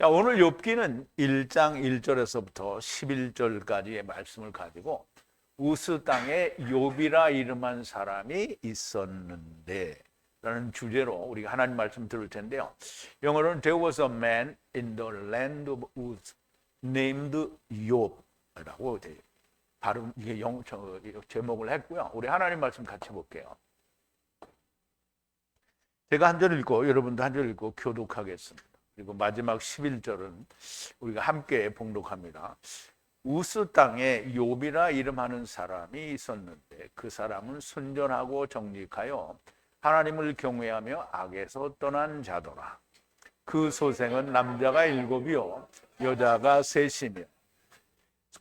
자, 오늘 욥기는 1장 1절에서부터 11절까지의 말씀을 가지고 우스 땅에 욥이라 이름한 사람이 있었는데 라는 주제로 우리가 하나님 말씀 들을 텐데요. 영어로는 There was a man in the land of Uz named 욥이라고 발음 이게 제목을 했고요. 우리 하나님 말씀 같이 볼게요. 제가 한 절 읽고 여러분도 한 절 읽고 교독하겠습니다. 그리고 마지막 11절은 우리가 함께 봉독합니다. 우스 땅에 욥이라 이름하는 사람이 있었는데 그 사람은 순전하고 정직하여 하나님을 경외하며 악에서 떠난 자더라. 그 소생은 남자가 7이요 여자가 3이며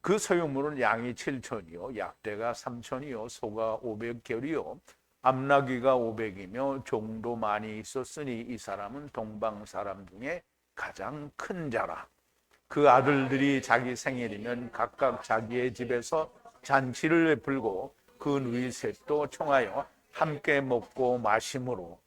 그 소유물은 양이 7천이요 약대가 3천이요 소가 500결이요 암나귀가 500이며 종도 많이 있었으니 이 사람은 동방 사람 중에 가장 큰 자라. 그 아들들이 자기 생일이면 각각 자기의 집에서 잔치를 베풀고 그 누이 셋도 청하여 함께 먹고 마심으로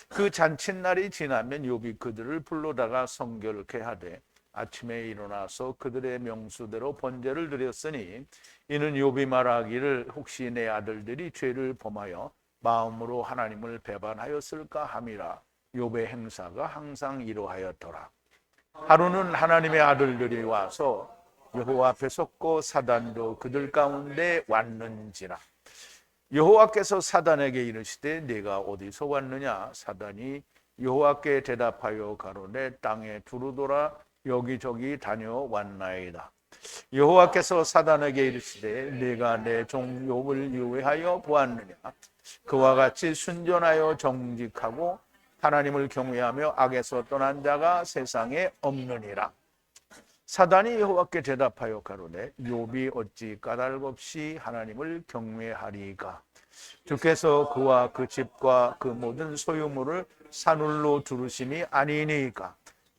그 잔칫날이 지나면 욥이 그들을 불러다가 성결케 하되 아침에 일어나서 그들의 명수대로 번제를 드렸으니 이는 욥이 말하기를 혹시 내 아들들이 죄를 범하여 마음으로 하나님을 배반하였을까 함이라. 욥의 행사가 항상 이러하였더라. 하루는 하나님의 아들들이 와서 여호와 앞에 섰고 사단도 그들 가운데 왔는지라. 여호와께서 사단에게 이르시되 네가 어디서 왔느냐. 사단이 여호와께 대답하여 가로되 땅에 두루돌아 여기저기 다녀왔나이다. 여호와께서 사단에게 이르시되 네가 내 종 욥을 유해하여 보았느냐. 그와 같이 순전하여 정직하고 하나님을 경외하며 악에서 떠난 자가 세상에 없느니라. 사단이 여호와께 대답하여 가로되 욥이 어찌 까닭없이 하나님을 경외하리까. 주께서 그와 그 집과 그 모든 소유물을 산울로 두르심이 아니니까.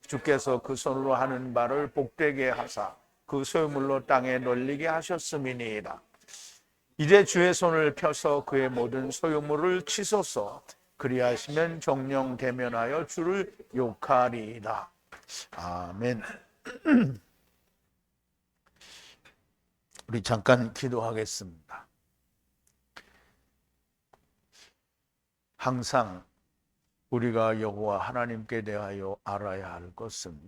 주께서 그 손으로 하는 바를 복되게 하사 그 소유물로 땅에 널리게 하셨음이니이다. 이제 주의 손을 펴서 그의 모든 소유물을 치소서. 그리하시면 정령 대면하여 주를 욕하리이다. 아멘. 우리 잠깐 기도하겠습니다. 항상 우리가 여호와 하나님께 대하여 알아야 할 것은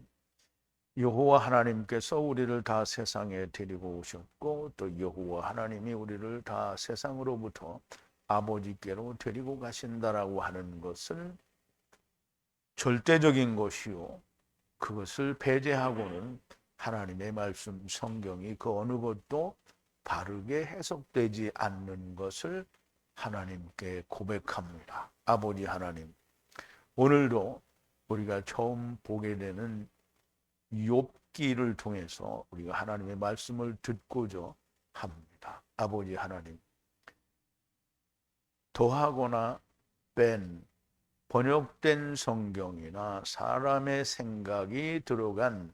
여호와 하나님께서 우리를 다 세상에 데리고 오셨고 또 여호와 하나님이 우리를 다 세상으로부터 아버지께로 데리고 가신다라고 하는 것은 절대적인 것이요 그것을 배제하고는 하나님의 말씀 성경이 그 어느 것도 바르게 해석되지 않는 것을 하나님께 고백합니다. 아버지 하나님, 오늘도 우리가 처음 보게 되는 욥기를 통해서 우리가 하나님의 말씀을 듣고자 합니다. 아버지 하나님, 더하거나 뺀 번역된 성경이나 사람의 생각이 들어간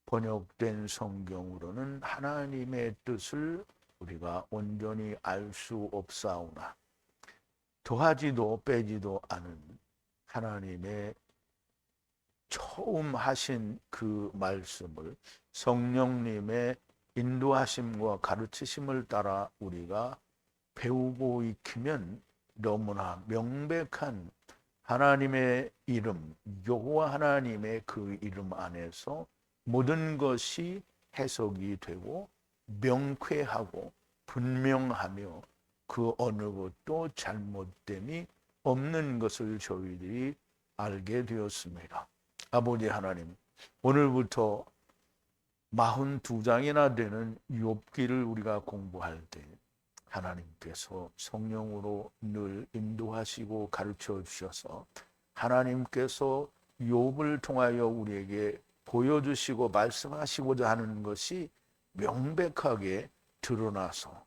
번역된 성경으로는 하나님의 뜻을 우리가 온전히 알 수 없사오나 더하지도 빼지도 않은 하나님의 처음 하신 그 말씀을 성령님의 인도하심과 가르치심을 따라 우리가 배우고 익히면 너무나 명백한 하나님의 이름, 여호와 하나님의 그 이름 안에서 모든 것이 해석이 되고 명쾌하고 분명하며 그 어느 것도 잘못됨이 없는 것을 저희들이 알게 되었습니다. 아버지 하나님, 오늘부터 42장이나 되는 욥기를 우리가 공부할 때 하나님께서 성령으로 늘 인도하시고 가르쳐 주셔서 하나님께서 욥을 통하여 우리에게 보여주시고 말씀하시고자 하는 것이 명백하게 드러나서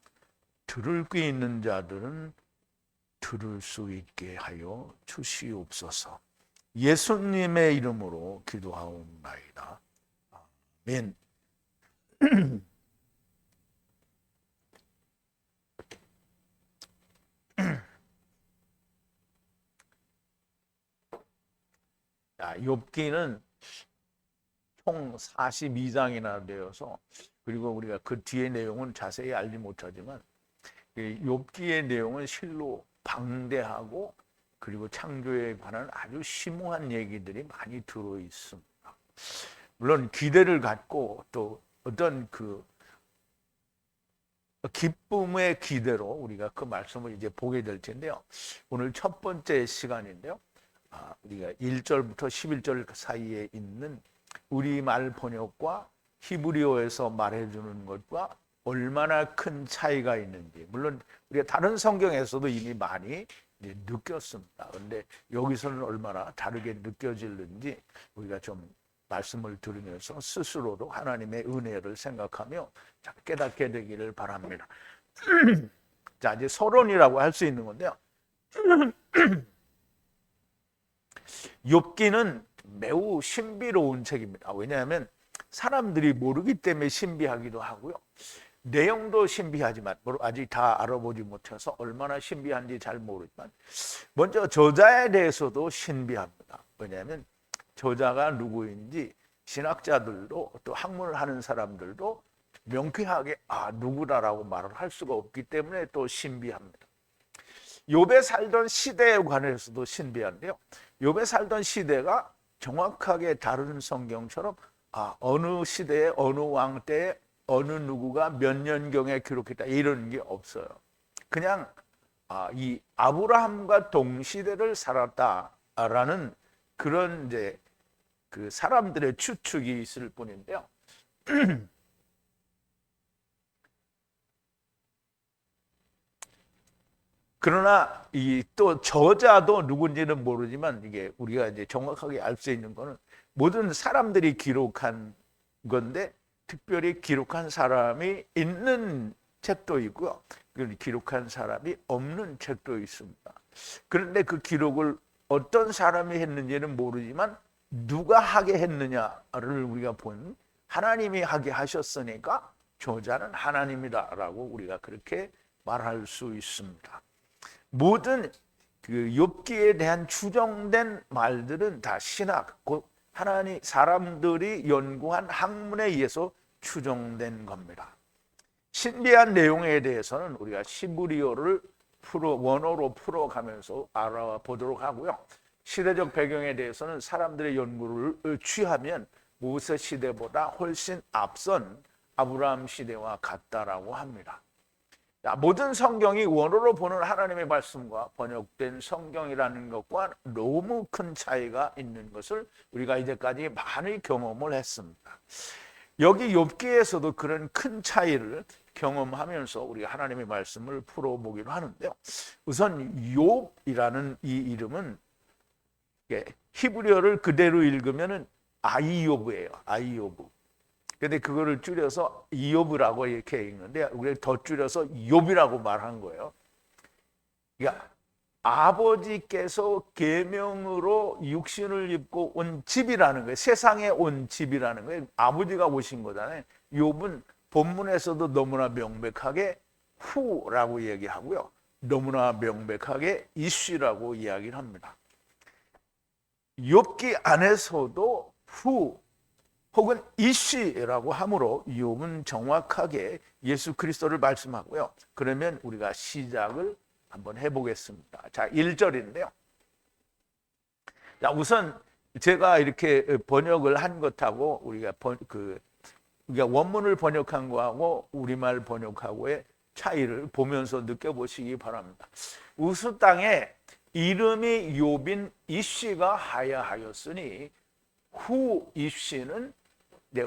들을 귀 있는 자들은 들을 수 있게 하여 주시옵소서. 예수님의 이름으로 기도하옵나이다. 아멘. 욥기는 총 42장이나 되어서, 그리고 우리가 그 뒤의 내용은 자세히 알지 못하지만 욥기의 내용은 실로 방대하고 그리고 창조에 관한 아주 심오한 얘기들이 많이 들어 있습니다. 물론 기대를 갖고 또 어떤 그 기쁨의 기대로 우리가 그 말씀을 이제 보게 될 텐데요. 오늘 첫 번째 시간인데요. 우리가 1절부터 11절 사이에 있는 우리말 번역과 히브리어에서 말해주는 것과 얼마나 큰 차이가 있는지, 물론 우리가 다른 성경에서도 이미 많이 느꼈습니다. 그런데 여기서는 얼마나 다르게 느껴지는지 우리가 좀 말씀을 들으면서 스스로도 하나님의 은혜를 생각하며 깨닫게 되기를 바랍니다. 자, 이제 서론이라고 할 수 있는 건데요. 욥기는 매우 신비로운 책입니다. 왜냐하면 사람들이 모르기 때문에 신비하기도 하고요. 내용도 신비하지만 아직 다 알아보지 못해서 얼마나 신비한지 잘 모르지만, 먼저 저자에 대해서도 신비합니다. 왜냐하면 저자가 누구인지 신학자들도 또 학문을 하는 사람들도 명쾌하게 누구다라고 말을 할 수가 없기 때문에 또 신비합니다. 욥에 살던 시대에 관해서도 신비한데요. 욥에 살던 시대가 정확하게 다른 성경처럼 어느 시대에 어느 왕 때에 어느 누구가 몇 년경에 기록했다 이런 게 없어요. 그냥 이 아브라함과 동시대를 살았다라는 그런 이제 그 사람들의 추측이 있을 뿐인데요. 그러나 이 또 저자도 누군지는 모르지만 이게 우리가 이제 정확하게 알 수 있는 거는 모든 사람들이 기록한 건데, 특별히 기록한 사람이 있는 책도 있고요. 기록한 사람이 없는 책도 있습니다. 그런데 그 기록을 어떤 사람이 했는지는 모르지만 누가 하게 했느냐를 우리가 본, 하나님이 하게 하셨으니까 저자는 하나님이다라고 우리가 그렇게 말할 수 있습니다. 모든 그 욥기에 대한 추정된 말들은 다 신학, 곧 하나님 사람들이 연구한 학문에 의해서 추정된 겁니다. 신비한 내용에 대해서는 우리가 히브리어를 원어로 풀어가면서 알아보도록 하고요. 시대적 배경에 대해서는 사람들의 연구를 취하면 모세 시대보다 훨씬 앞선 아브라함 시대와 같다라고 합니다. 모든 성경이 원어로 보는 하나님의 말씀과 번역된 성경이라는 것과 너무 큰 차이가 있는 것을 우리가 이제까지 많이 경험을 했습니다. 여기 욥기에서도 그런 큰 차이를 경험하면서 우리가 하나님의 말씀을 풀어보기로 하는데요. 우선 욥이라는 이 이름은 히브리어를 그대로 읽으면 아이요브예요. 아이요브. 근데 그거를 줄여서 이욥이라고 이렇게 읽는데 우리가 더 줄여서 욥이라고 말한 거예요. 그러니까 아버지께서 계명으로 육신을 입고 온 집이라는 거예요. 세상에 온 집이라는 거예요. 아버지가 오신 거잖아요. 욥은 본문에서도 너무나 명백하게 후라고 얘기하고요. 너무나 명백하게 이씨라고 이야기를 합니다. 욥기 안에서도 후 혹은 이씨라고 하므로 욥은 정확하게 예수 그리스도를 말씀하고요. 그러면 우리가 시작을 한번 해보겠습니다. 자, 1절인데요. 자, 우선 제가 이렇게 번역을 한 것하고 우리가 원문을 번역한 거하고 우리말 번역하고의 차이를 보면서 느껴보시기 바랍니다. 우스 땅에 이름이 욥인 이씨가 하야하였으니 후 이씨는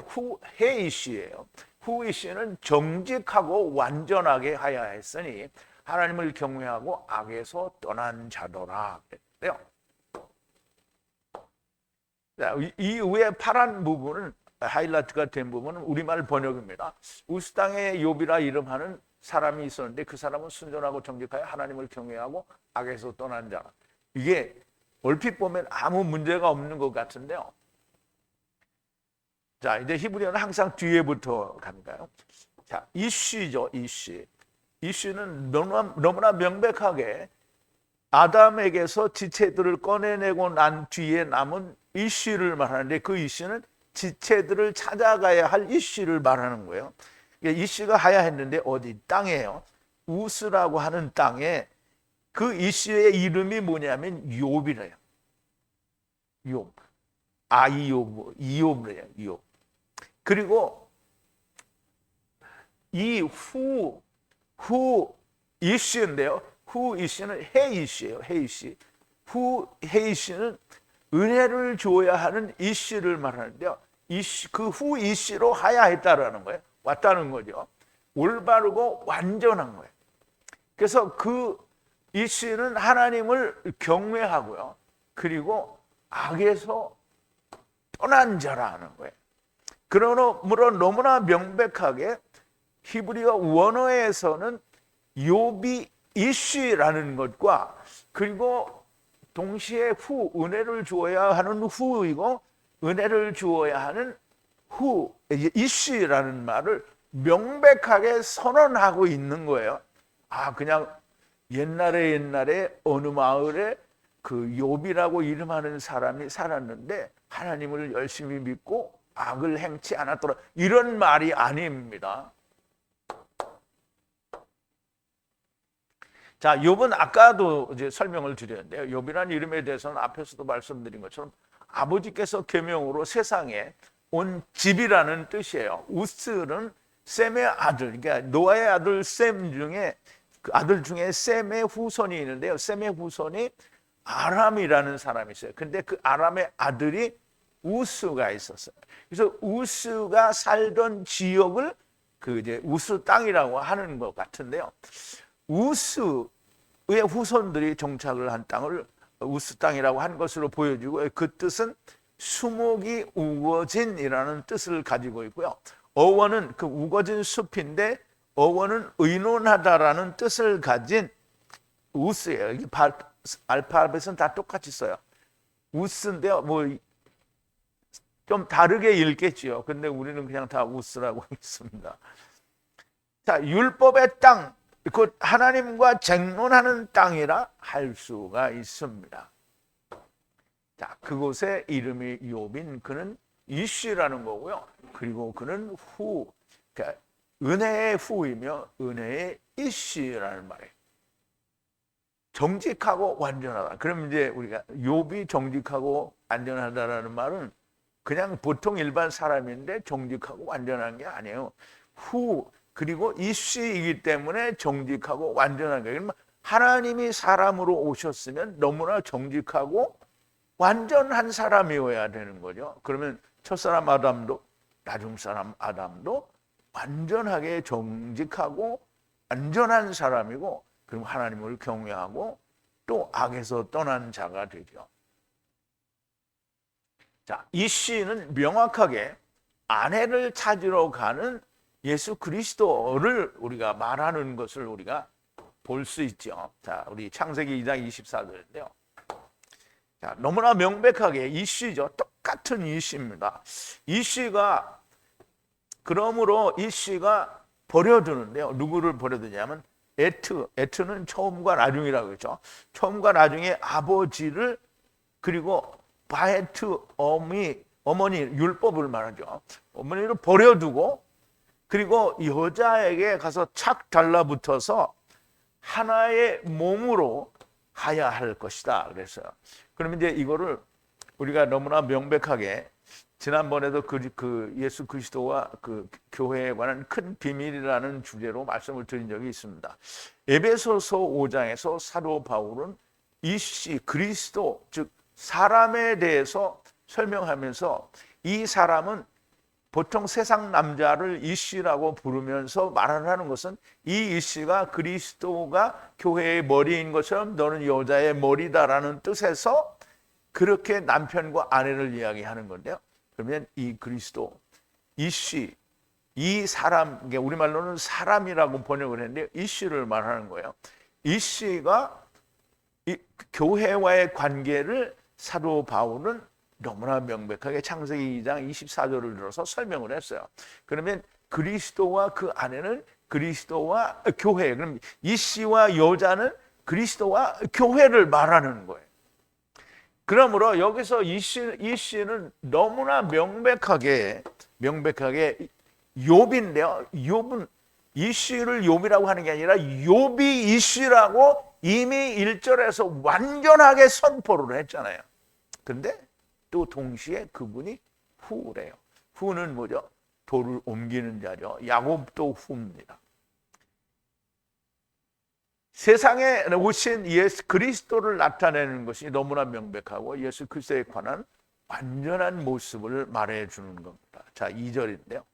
후해 이씨예요. 후 이씨는 정직하고 완전하게 하야했으니 하나님을 경외하고 악에서 떠난 자더라 그랬대요. 이 위에 파란 부분은 하이라이트가 된 부분은 우리말 번역입니다. 우스 땅에 욥이라 이름하는 사람이 있었는데 그 사람은 순전하고 정직하여 하나님을 경외하고 악에서 떠난 자. 이게 얼핏 보면 아무 문제가 없는 것 같은데요. 자, 이제 히브리어는 항상 뒤에부터 갑니다요. 자, 이씨죠, 이씨. 이씨는 너무나 명백하게 아담에게서 지체들을 꺼내내고 난 뒤에 남은 이씨를 말하는데 그 이씨는 지체들을 찾아가야 할 이씨를 말하는 거예요. 이씨가 하야했는데 어디 땅이에요. 우스라고 하는 땅에 그 이씨의 이름이 뭐냐면 욥이래요. 욥. 이욥이래요. 이욥. 그리고 이 후 이씨인데요. 후 이씨는 해이씨예요. 해이씨. 후 해이씨는 은혜를 줘야 하는 이씨를 말하는데요. 그 후 이씨로 하야했다라는 거예요. 왔다는 거죠. 올바르고 완전한 거예요. 그래서 그 이씨는 하나님을 경외하고요. 그리고 악에서 떠난 자라는 거예요. 그러므로 너무나 명백하게 히브리어 원어에서는 욥이 이씨라는 것과 그리고 동시에 은혜를 주어야 하는 후이고 은혜를 주어야 하는 이씨라는 말을 명백하게 선언하고 있는 거예요. 그냥 옛날에 어느 마을에 그 욥이라고 이름하는 사람이 살았는데 하나님을 열심히 믿고 악을 행치 않았더라, 이런 말이 아닙니다. 자, 욥은 아까도 이제 설명을 드렸는데요. 욥이라는 이름에 대해서는 앞에서도 말씀드린 것처럼 아버지께서 계명으로 세상에 온 집이라는 뜻이에요. 우스는 셈의 아들, 그러니까 노아의 아들 셈 중에 그 아들 중에 셈의 후손이 있는데요. 셈의 후손이 아람이라는 사람이 있어요. 근데 그 아람의 아들이 우스가 있었어요. 그래서 우스가 살던 지역을 그 이제 우스 땅이라고 하는 것 같은데요. 우스의 후손들이 정착을 한 땅을 우스 땅이라고 한 것으로 보여지고, 그 뜻은 수목이 우거진이라는 뜻을 가지고 있고요. 어원은 그 우거진 숲인데 어원은 의논하다라는 뜻을 가진 우스예요. 이게 알파벳은 다 똑같이 써요. 우스인데요. 뭐 좀 다르게 읽겠지요. 근데 우리는 그냥 다 우스라고 읽습니다. 자, 율법의 땅, 곧 하나님과 쟁론하는 땅이라 할 수가 있습니다. 자, 그곳의 이름이 욥인 그는 이씨라는 거고요. 그리고 그는 그러니까 은혜의 후이며 은혜의 이씨라는 말이에요. 정직하고 완전하다. 그럼 이제 우리가 욥이 정직하고 완전하다라는 말은 그냥 보통 일반 사람인데 정직하고 완전한 게 아니에요. 그리고 이씨이기 때문에 정직하고 완전한 거예요. 그러면 하나님이 사람으로 오셨으면 너무나 정직하고 완전한 사람이어야 되는 거죠. 그러면 첫사람 아담도 나중 사람 아담도 완전하게 정직하고 완전한 사람이고, 그럼 하나님을 경외하고 또 악에서 떠난 자가 되죠. 자, 이 시는 명확하게 아내를 찾으러 가는 예수 그리스도를 우리가 말하는 것을 우리가 볼 수 있죠. 자, 우리 창세기 2장 24절인데요. 자, 너무나 명백하게 이 시죠. 똑같은 이 시입니다. 이 시가, 그러므로 이 시가 버려두는데요. 누구를 버려두냐면 에트는 처음과 나중이라고 했죠. 처음과 나중에 아버지를, 그리고 바에트 어머니 율법을 말하죠. 어머니를 버려두고 그리고 여자에게 가서 착 달라붙어서 하나의 몸으로 가야 할 것이다 그랬어요. 그러면 이제 이거를 우리가 너무나 명백하게 지난번에도 그 예수 그리스도와 그 교회에 관한 큰 비밀이라는 주제로 말씀을 드린 적이 있습니다. 에베소서 5장에서 사도 바울은 이씨 그리스도, 즉 사람에 대해서 설명하면서 이 사람은 보통 세상 남자를 이씨라고 부르면서 말하는 것은 이 이씨가 그리스도가 교회의 머리인 것처럼 너는 여자의 머리다라는 뜻에서 그렇게 남편과 아내를 이야기하는 건데요. 그러면 이 그리스도, 이씨, 이 사람, 우리말로는 사람이라고 번역을 했는데 이씨를 말하는 거예요. 이씨가 이 교회와의 관계를 사도 바울은 너무나 명백하게 창세기 2장 24절을 들어서 설명을 했어요. 그러면 그리스도와 그 아내는 그리스도와 교회, 그럼 이 씨와 여자는 그리스도와 교회를 말하는 거예요. 그러므로 여기서 이 시는 너무나 명백하게 욥인데요. 욥은 이 시를 욥이라고 하는 게 아니라 욥이 이 시라고 이미 1절에서 완전하게 선포를 했잖아요. 근데 또 동시에 그분이 후래요. 후는 뭐죠? 돌을 옮기는 자죠. 야곱도 후입니다. 세상에 오신 예수 그리스도를 나타내는 것이 너무나 명백하고 예수 그리스도에 관한 완전한 모습을 말해주는 겁니다. 자, 2절인데요.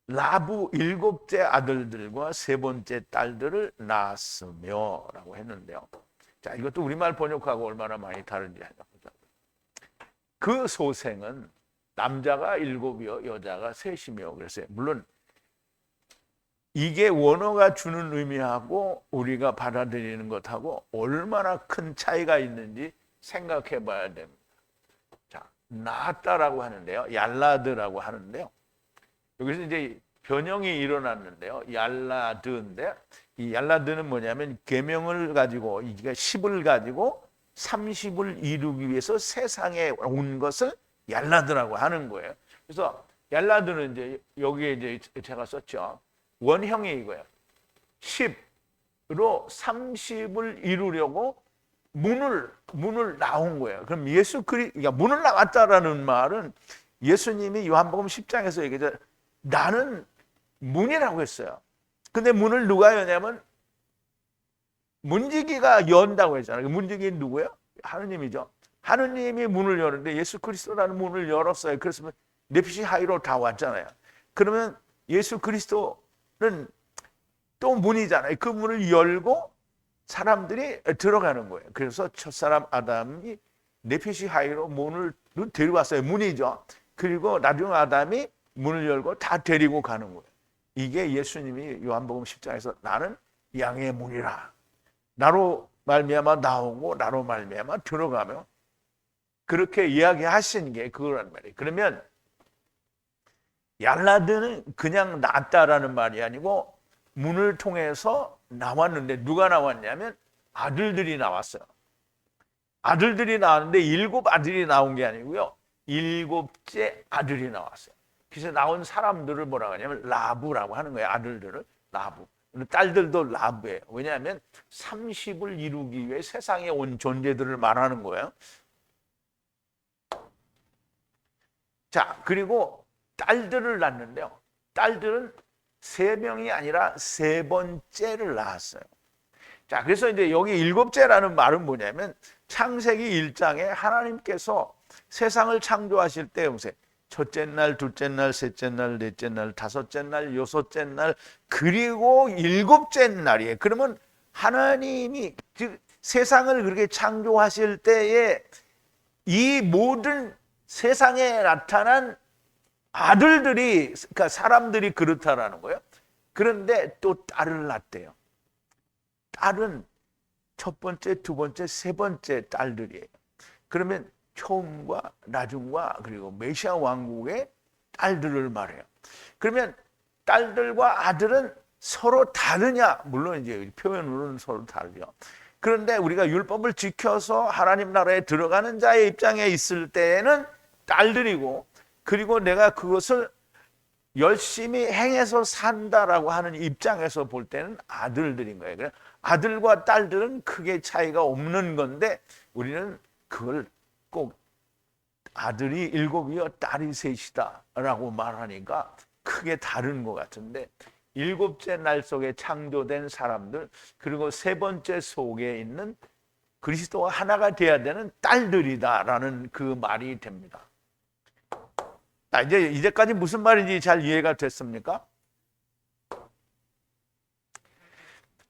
라부 7째 아들들과 3번째 딸들을 낳았으며 라고 했는데요. 자, 이것도 우리말 번역하고 얼마나 많이 다른지 보자. 그 소생은 남자가 7이요 여자가 3이며 그랬어요. 물론 이게 원어가 주는 의미하고 우리가 받아들이는 것하고 얼마나 큰 차이가 있는지 생각해 봐야 됩니다. 자, 낳았다라고 하는데요. 얄라드라고 하는데요. 여기서 이제 변형이 일어났는데요. 얄라드인데 이 얄라드는 뭐냐면 계명을 가지고 이게 10을 가지고 30을 이루기 위해서 세상에 온 것을 얄라드라고 하는 거예요. 그래서 얄라드는 이제 여기에 이제 제가 썼죠. 원형이 이거예요. 10으로 30을 이루려고 문을 나온 거예요. 그럼 그러니까 문을 나왔다라는 말은 예수님이 요한복음 10장에서 얘기하죠. 나는 문이라고 했어요. 근데 문을 누가 여냐면 문지기가 연다고 했잖아요. 문지기는 누구예요? 하느님이죠. 하느님이 문을 여는데 예수 그리스도라는 문을 열었어요. 그래서 네피시 하이로 다 왔잖아요. 그러면 예수 그리스도는 또 문이잖아요. 그 문을 열고 사람들이 들어가는 거예요. 그래서 첫사람 아담이 네피시 하이로 문을 데려왔어요. 문이죠. 그리고 나중 아담이 문을 열고 다 데리고 가는 거예요. 이게 예수님이 요한복음 10장에서 나는 양의 문이라. 나로 말미암아 나오고 나로 말미암아 들어가며 그렇게 이야기하신 게 그거란 말이에요. 그러면 얄라드는 그냥 낳았다라는 말이 아니고 문을 통해서 나왔는데 누가 나왔냐면 아들들이 나왔어요. 아들들이 나왔는데 7 아들이 나온 게 아니고요. 7째 아들이 나왔어요. 그래서 나온 사람들을 뭐라고 하냐면 라부라고 하는 거예요. 아들들을 라부. 딸들도 라부예요. 왜냐하면 30을 이루기 위해 세상에 온 존재들을 말하는 거예요. 자, 그리고 딸들을 낳는데요. 딸들은 3명이 아니라 3번째를 낳았어요. 자, 그래서 이제 여기 7째라는 말은 뭐냐면 창세기 1장에 하나님께서 세상을 창조하실 때 보세요. 첫째 날, 둘째 날, 셋째 날, 넷째 날, 다섯째 날, 여섯째 날, 그리고 7째 날이에요. 그러면 하나님이 즉 세상을 그렇게 창조하실 때에 이 모든 세상에 나타난 아들들이, 그러니까 사람들이 그렇다라는 거예요. 그런데 또 딸을 낳대요. 딸은 첫 번째, 두 번째, 세 번째 딸들이에요. 그러면 처음과 나중과 그리고 메시아 왕국의 딸들을 말해요. 그러면 딸들과 아들은 서로 다르냐? 물론 이제 표현으로는 서로 다르죠. 그런데 우리가 율법을 지켜서 하나님 나라에 들어가는 자의 입장에 있을 때에는 딸들이고, 그리고 내가 그것을 열심히 행해서 산다라고 하는 입장에서 볼 때는 아들들인 거예요. 아들과 딸들은 크게 차이가 없는 건데 우리는 그걸 꼭 아들이 7이요 딸이 3이다라고 말하니까 크게 다른 것 같은데 7째 날 속에 창조된 사람들, 그리고 3번째 속에 있는 그리스도와 하나가 돼야 되는 딸들이다라는 그 말이 됩니다. 이제까지 무슨 말인지 잘 이해가 됐습니까?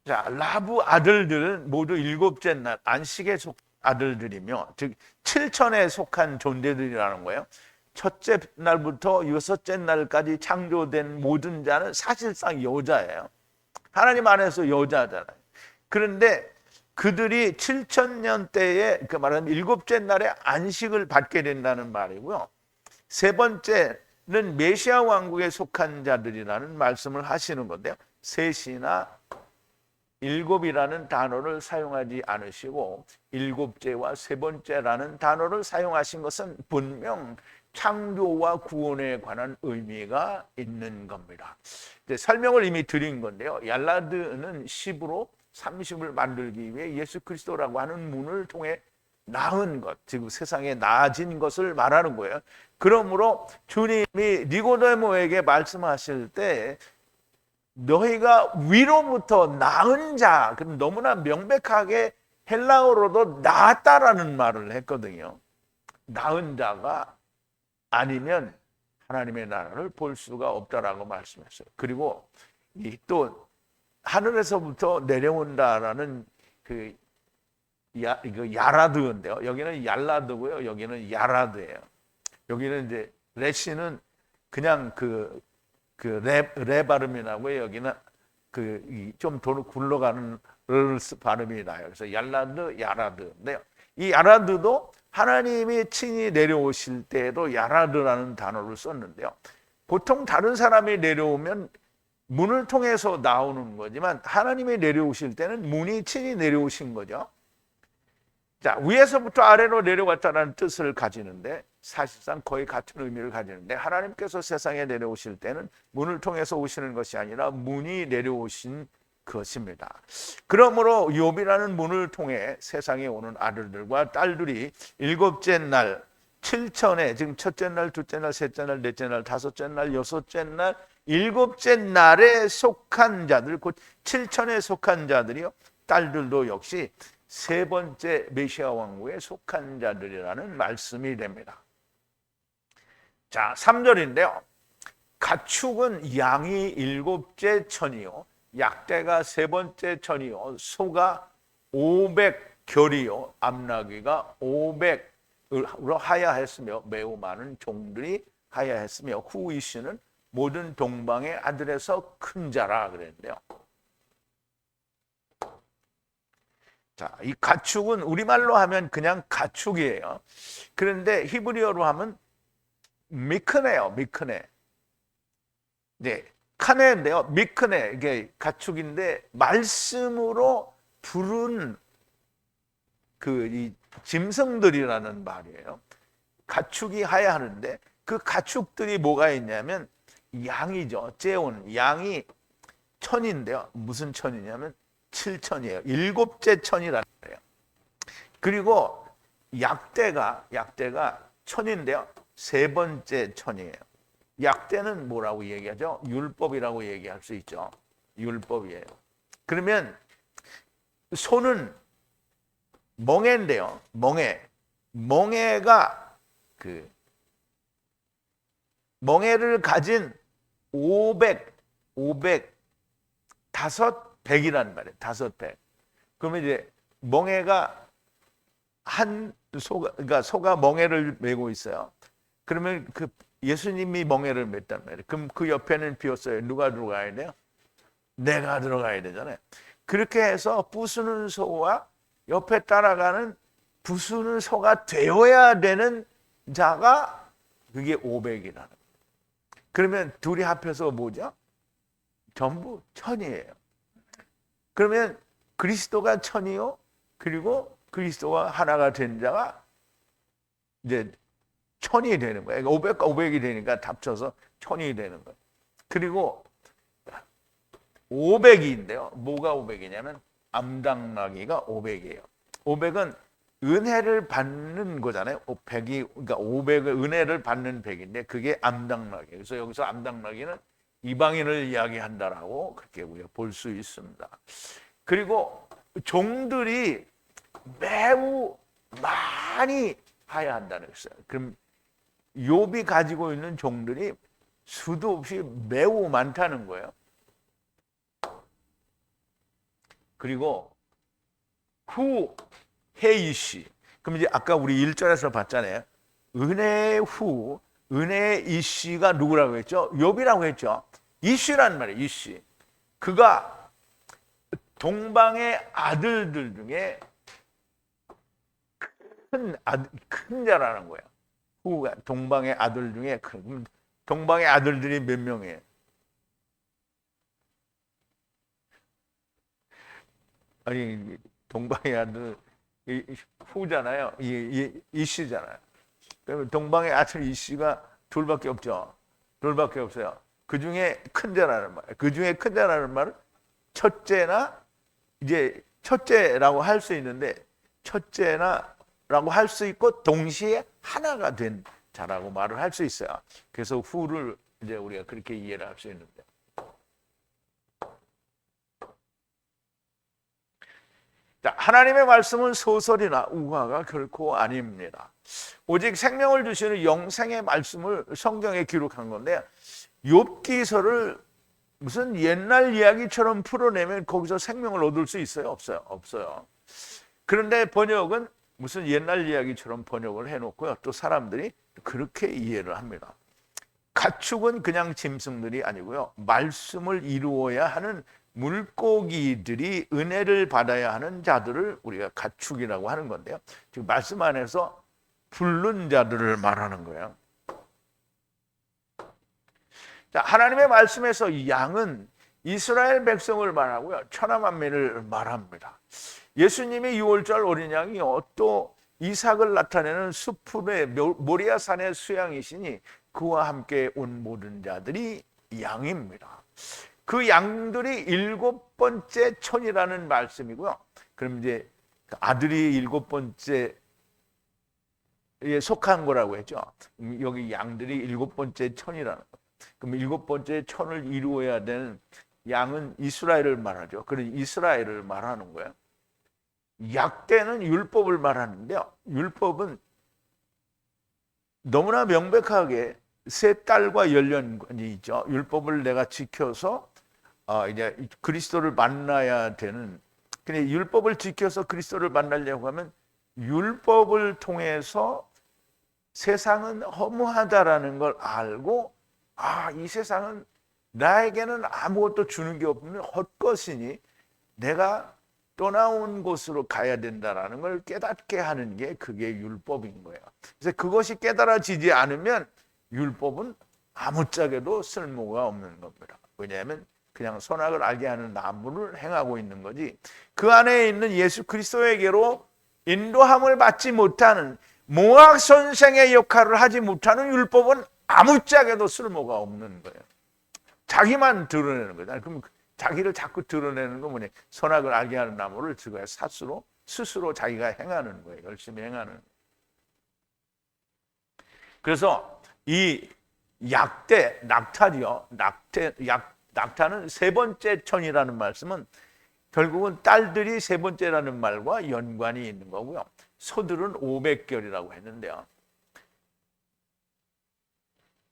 자, 라부 아들들은 모두 7째 날 안식에 속 아들들이며, 즉 7천에 속한 존재들이라는 거예요. 첫째 날부터 6째 날까지 창조된 모든 자는 사실상 여자예요. 하나님 안에서 여자잖아요. 그런데 그들이 7천년 때에 그 말하는 7째 날에 안식을 받게 된다는 말이고요. 세 번째는 메시아 왕국에 속한 자들이라는 말씀을 하시는 건데요. 셋이나 일곱이라는 단어를 사용하지 않으시고 일곱째와 세 번째라는 단어를 사용하신 것은 분명 창조와 구원에 관한 의미가 있는 겁니다. 이제 설명을 이미 드린 건데요. 얄라드는 10으로 30을 만들기 위해 예수 그리스도라고 하는 문을 통해 나은 것, 즉 세상에 나아진 것을 말하는 거예요. 그러므로 주님이 니고데모에게 말씀하실 때 너희가 위로부터 나은 자, 그럼 너무나 명백하게 헬라어로도 나았다라는 말을 했거든요. 나은 자가 아니면 하나님의 나라를 볼 수가 없다라고 말씀했어요. 그리고 또 하늘에서부터 내려온다라는 그 야라드인데요. 여기는 얄라드고요. 여기는 야라드예요. 여기는 이제 레시는 그냥 레 발음이 나고요. 여기는 좀 굴러가는 르스 발음이 나요. 그래서 얄라드, 야라드인데요. 이 야라드도 하나님이 친히 내려오실 때에도 야라드라는 단어를 썼는데요. 보통 다른 사람이 내려오면 문을 통해서 나오는 거지만 하나님이 내려오실 때는 문이 친히 내려오신 거죠. 자, 위에서부터 아래로 내려왔다는 뜻을 가지는데 사실상 거의 같은 의미를 가지는데 하나님께서 세상에 내려오실 때는 문을 통해서 오시는 것이 아니라 문이 내려오신 것입니다. 그러므로 욥이라는 문을 통해 세상에 오는 아들들과 딸들이 일곱째 날 7천에 지금 첫째 날, 둘째 날, 셋째 날, 넷째 날, 다섯째 날, 여섯째 날, 일곱째 날에 속한 자들, 곧 7천에 속한 자들이요. 딸들도 역시 세 번째 메시아 왕국에 속한 자들이라는 말씀이 됩니다. 자, 3절인데요. 가축은 양이 일곱째 천이요, 약대가 세 번째 천이요, 소가 500결이요, 암나귀가 500으로 하야했으며 매우 많은 종들이 하야했으며 후이시는 모든 동방의 아들에서 큰 자라 그랬는데요. 자, 이 가축은 우리말로 하면 그냥 가축이에요. 그런데 히브리어로 하면 미크네요, 미크네. 네, 카네인데요. 미크네, 이게 가축인데 말씀으로 부른 이 짐승들이라는 말이에요. 가축이 하야하는데 그 가축들이 뭐가 있냐면 양이죠. 째온 양이 천인데요. 무슨 천이냐면 7천이에요. 일곱째 천이라는 거예요. 그리고 약대가 천인데요. 세 번째 천이에요. 약대는 뭐라고 얘기하죠? 율법이라고 얘기할 수 있죠. 율법이에요. 그러면 소는 멍에인데요. 멍에가 멍에를 가진 500 100이라는 말이에요. 500. 그러면 이제 멍에가 그러니까 소가 멍에를 메고 있어요. 그러면 예수님이 멍에를 맸단 말이에요. 그럼 그 옆에는 비었어요. 누가 들어가야 돼요? 내가 들어가야 되잖아요. 그렇게 해서 부수는 소와 옆에 따라가는 부수는 소가 되어야 되는 자가 그게 500이라는 거예요. 그러면 둘이 합해서 뭐죠? 전부 천이에요. 그러면 그리스도가 천이요. 그리고 그리스도와 하나가 된 자가 이제 천이 되는 거예요. 500과 500이 되니까 합쳐서 천이 되는 거예요. 그리고 500인데요. 뭐가 500이냐면 암당나귀가 500이에요. 500은 은혜를 받는 거잖아요. 100이 그러니까 500은 은혜를 받는 100인데 그게 암당나귀. 그래서 여기서 암당나귀는 이방인을 이야기한다라고 그렇게 우리가 볼 수 있습니다. 그리고 종들이 매우 많이 하야한다는 것이에요. 그럼 욥이 가지고 있는 종들이 수도 없이 매우 많다는 거예요. 그리고 후 헤이시. 그럼 이제 아까 우리 1절에서 봤잖아요. 은혜의 후, 은혜의 이씨가 누구라고 했죠? 욥이라고 했죠. 이씨라는 말이에요. 이씨. 그가 동방의 아들들 중에 큰 자라는 거예요. 후가 동방의 아들 중에 큰. 동방의 아들들이 몇 명이에요? 아니 동방의 아들 후잖아요. 이씨잖아요. 그러면 동방의 아들 이씨가 둘밖에 없죠. 둘밖에 없어요. 그 중에 큰 자라는 말. 그 중에 큰 자라는 말은 첫째나 이제 첫째라고 할 수 있는데 첫째나라고 할 수 있고 동시에 하나가 된 자라고 말을 할 수 있어요. 그래서 후를 이제 우리가 그렇게 이해를 할 수 있는데. 자, 하나님의 말씀은 소설이나 우화가 결코 아닙니다. 오직 생명을 주시는 영생의 말씀을 성경에 기록한 건데 욥기서를 무슨 옛날 이야기처럼 풀어내면 거기서 생명을 얻을 수 있어요? 없어요? 없어요. 그런데 번역은 무슨 옛날 이야기처럼 번역을 해놓고요. 또 사람들이 그렇게 이해를 합니다. 가축은 그냥 짐승들이 아니고요. 말씀을 이루어야 하는 물고기들이 은혜를 받아야 하는 자들을 우리가 가축이라고 하는 건데요. 지금 말씀 안에서 부른 자들을 말하는 거예요. 자, 하나님의 말씀에서 이 양은 이스라엘 백성을 말하고요. 천하만민을 말합니다. 예수님이 6월절 어린 양이요. 또 이삭을 나타내는 수풀의 모리아산의 수양이시니 그와 함께 온 모든 자들이 양입니다. 그 양들이 7번째 천이라는 말씀이고요. 그럼 이제 아들이 7번째에 속한 거라고 했죠. 여기 양들이 7번째 천이라는 거. 그럼 7번째 천을 이루어야 되는 양은 이스라엘을 말하죠. 그런 이스라엘을 말하는 거예요. 약대는 율법을 말하는데요. 율법은 너무나 명백하게 세 딸과 연관이 있죠. 율법을 내가 지켜서 이제 그리스도를 만나야 되는. 근데 율법을 지켜서 그리스도를 만나려고 하면 율법을 통해서 세상은 허무하다라는 걸 알고 이 세상은 나에게는 아무것도 주는 게 없는 헛것이니 내가 떠나온 곳으로 가야 된다라는 걸 깨닫게 하는 게 그게 율법인 거예요. 그래서 그것이 깨달아지지 않으면 율법은 아무짝에도 쓸모가 없는 겁니다. 왜냐하면 그냥 선악을 알게 하는 나무를 행하고 있는 거지 그 안에 있는 예수 그리스도에게로 인도함을 받지 못하는 모학 선생의 역할을 하지 못하는 율법은 아무짝에도 쓸모가 없는 거예요. 자기만 드러내는 거잖아요. 그럼 자기를 자꾸 드러내는 건 뭐냐? 선악을 알게 하는 나무를 그거야 스스로 자기가 행하는 거예요. 열심히 행하는 거예요. 그래서 이 약대, 낙타죠. 낙타는 세 번째 천이라는 말씀은 결국은 딸들이 세 번째라는 말과 연관이 있는 거고요. 소들은 500결이라고 했는데요.